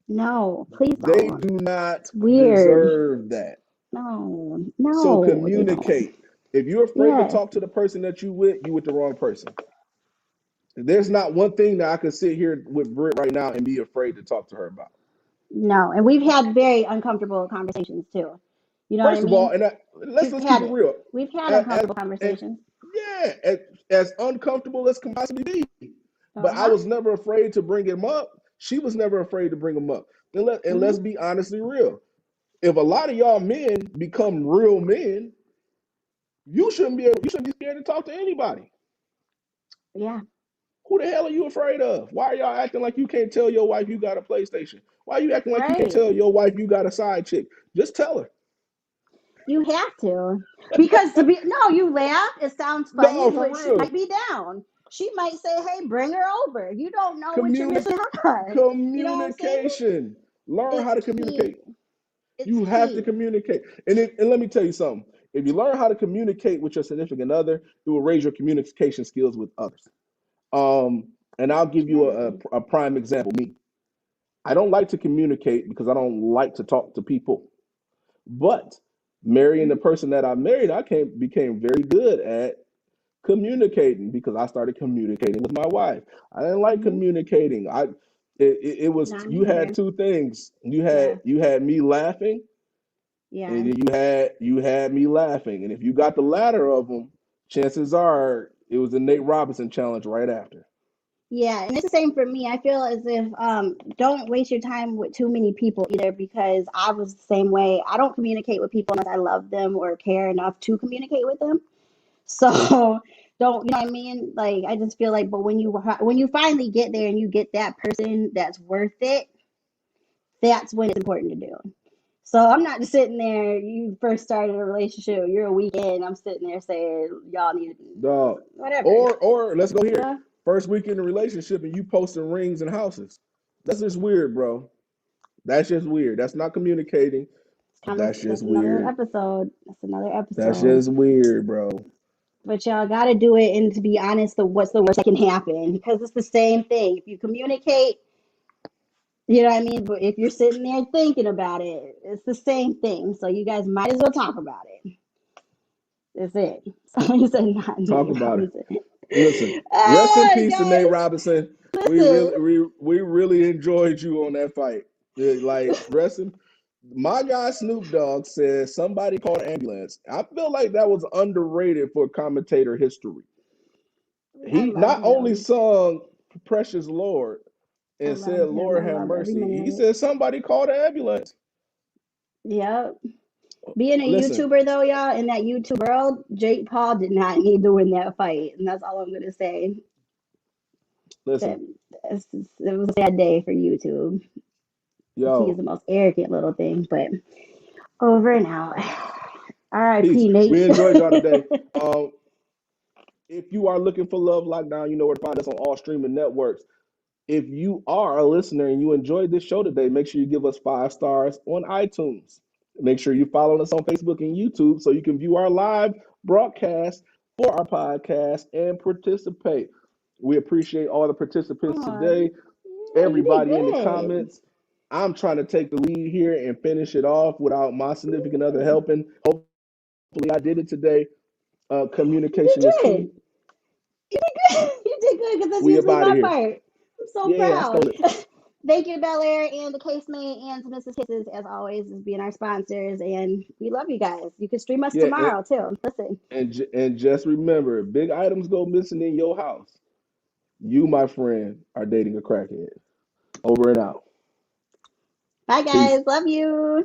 No, please They don't. do not It's weird. deserve that. No, So no, they don't. communicate. If you're afraid to Yes. talk to the person that you with the wrong person. There's not one thing that I could sit here with Britt right now and be afraid to talk to her about. No. And we've had very uncomfortable conversations too. You know what I First of all, mean? and let's We've keep had it it. real. We've had As, uncomfortable and conversations. yeah, as uncomfortable as can possibly be. But I Uh-huh. was never afraid to bring him up. She was never afraid to bring him up. And let's Mm-hmm. be honestly real. If a lot of y'all men become real men, you shouldn't be scared to talk to anybody. Yeah. Who the hell are you afraid of? Why are y'all acting like you can't tell your wife you got a PlayStation? Why are you acting like you can't Right. tell your wife you got a side chick? Just tell her. You have to. Because to be no, you laugh, it sounds No, funny, for but she real. might be down. She might say, hey, bring her over. You don't know what you're Communi- missing out on. You know what I'm saying? communication. Learn how It's to key. communicate. It's You have to key. communicate. And let me tell you something. If you learn how to communicate with your significant other, it will raise your communication skills with others. And I'll give you Definitely. a prime example. Me, I don't like to communicate because I don't like to talk to people. But marrying the Mm-hmm. person that I married, became very good at communicating because I started communicating with my wife. I didn't like Mm-hmm. communicating. It was Not you had either. two things. Yeah. You had me laughing, and Yeah. then you had me laughing. And if you got the latter of them, chances are it was the Nate Robinson challenge right after. Yeah, and it's the same for me. I feel as if don't waste your time with too many people either because I was the same way. I don't communicate with people unless I love them or care enough to communicate with them. So don't, you know what I mean? Like I just feel like but when you finally get there and you get that person that's worth it, that's when it's important to do. So I'm not just sitting there, you first started a relationship, you're a weekend, I'm sitting there saying y'all need Dog. whatever. Or let's go here. Yeah. First week in the relationship and you posting rings and houses. That's just weird, bro. That's just weird. That's not communicating. That's just That's another weird. episode. That's another That's episode. just weird, bro. But y'all got to do it. And to be honest, what's the worst that can happen? Because it's the same thing. If you communicate, You know what I mean? But if you're sitting there thinking about it, it's the same thing. So you guys might as well talk about it. That's it. Somebody said not Talk Nate about it. Robinson. Listen, rest in peace to Nate Guys, Robinson. listen. We really enjoyed you on that fight. Like rest in my guy Snoop Dogg said somebody called ambulance. I feel like that was underrated for commentator history. I He love not only him. sung Precious Lord I and love said, him. Lord I have love every mercy. minute He of it. said somebody called an ambulance. Yep. Being a Listen, YouTuber though, y'all, in that YouTube world, Jake Paul did not need to win that fight, and that's all I'm gonna say. That listen, it was a sad day for YouTube because he is yo, the most arrogant little thing. But over and out. peace. R.I.P. We Nate. enjoyed y'all today. If you are looking for Love Lockdown, you know where to find us on all streaming networks. If you are a listener and you enjoyed this show today, make sure you give us 5 stars on iTunes. Make sure you follow us on Facebook and YouTube so you can view our live broadcast for our podcast and participate. We appreciate all the participants Oh, today, yeah, you did everybody in the good. comments. I'm trying to take the lead here and finish it off without my significant other You helping. Hopefully, I did it today. did Communication is good. key. You did good. You did good because that's We up usually out of my here. part. I'm so Yeah, I proud. stole it. Thank you to Bel Air and the Casemate and to Mrs. Kisses, as always, as being our sponsors. And we love you guys. You can stream us Yeah, tomorrow, too. Listen. and just remember, big items go missing in your house. You, my friend, are dating a crackhead. Over and out. Bye, Peace. guys. Love you.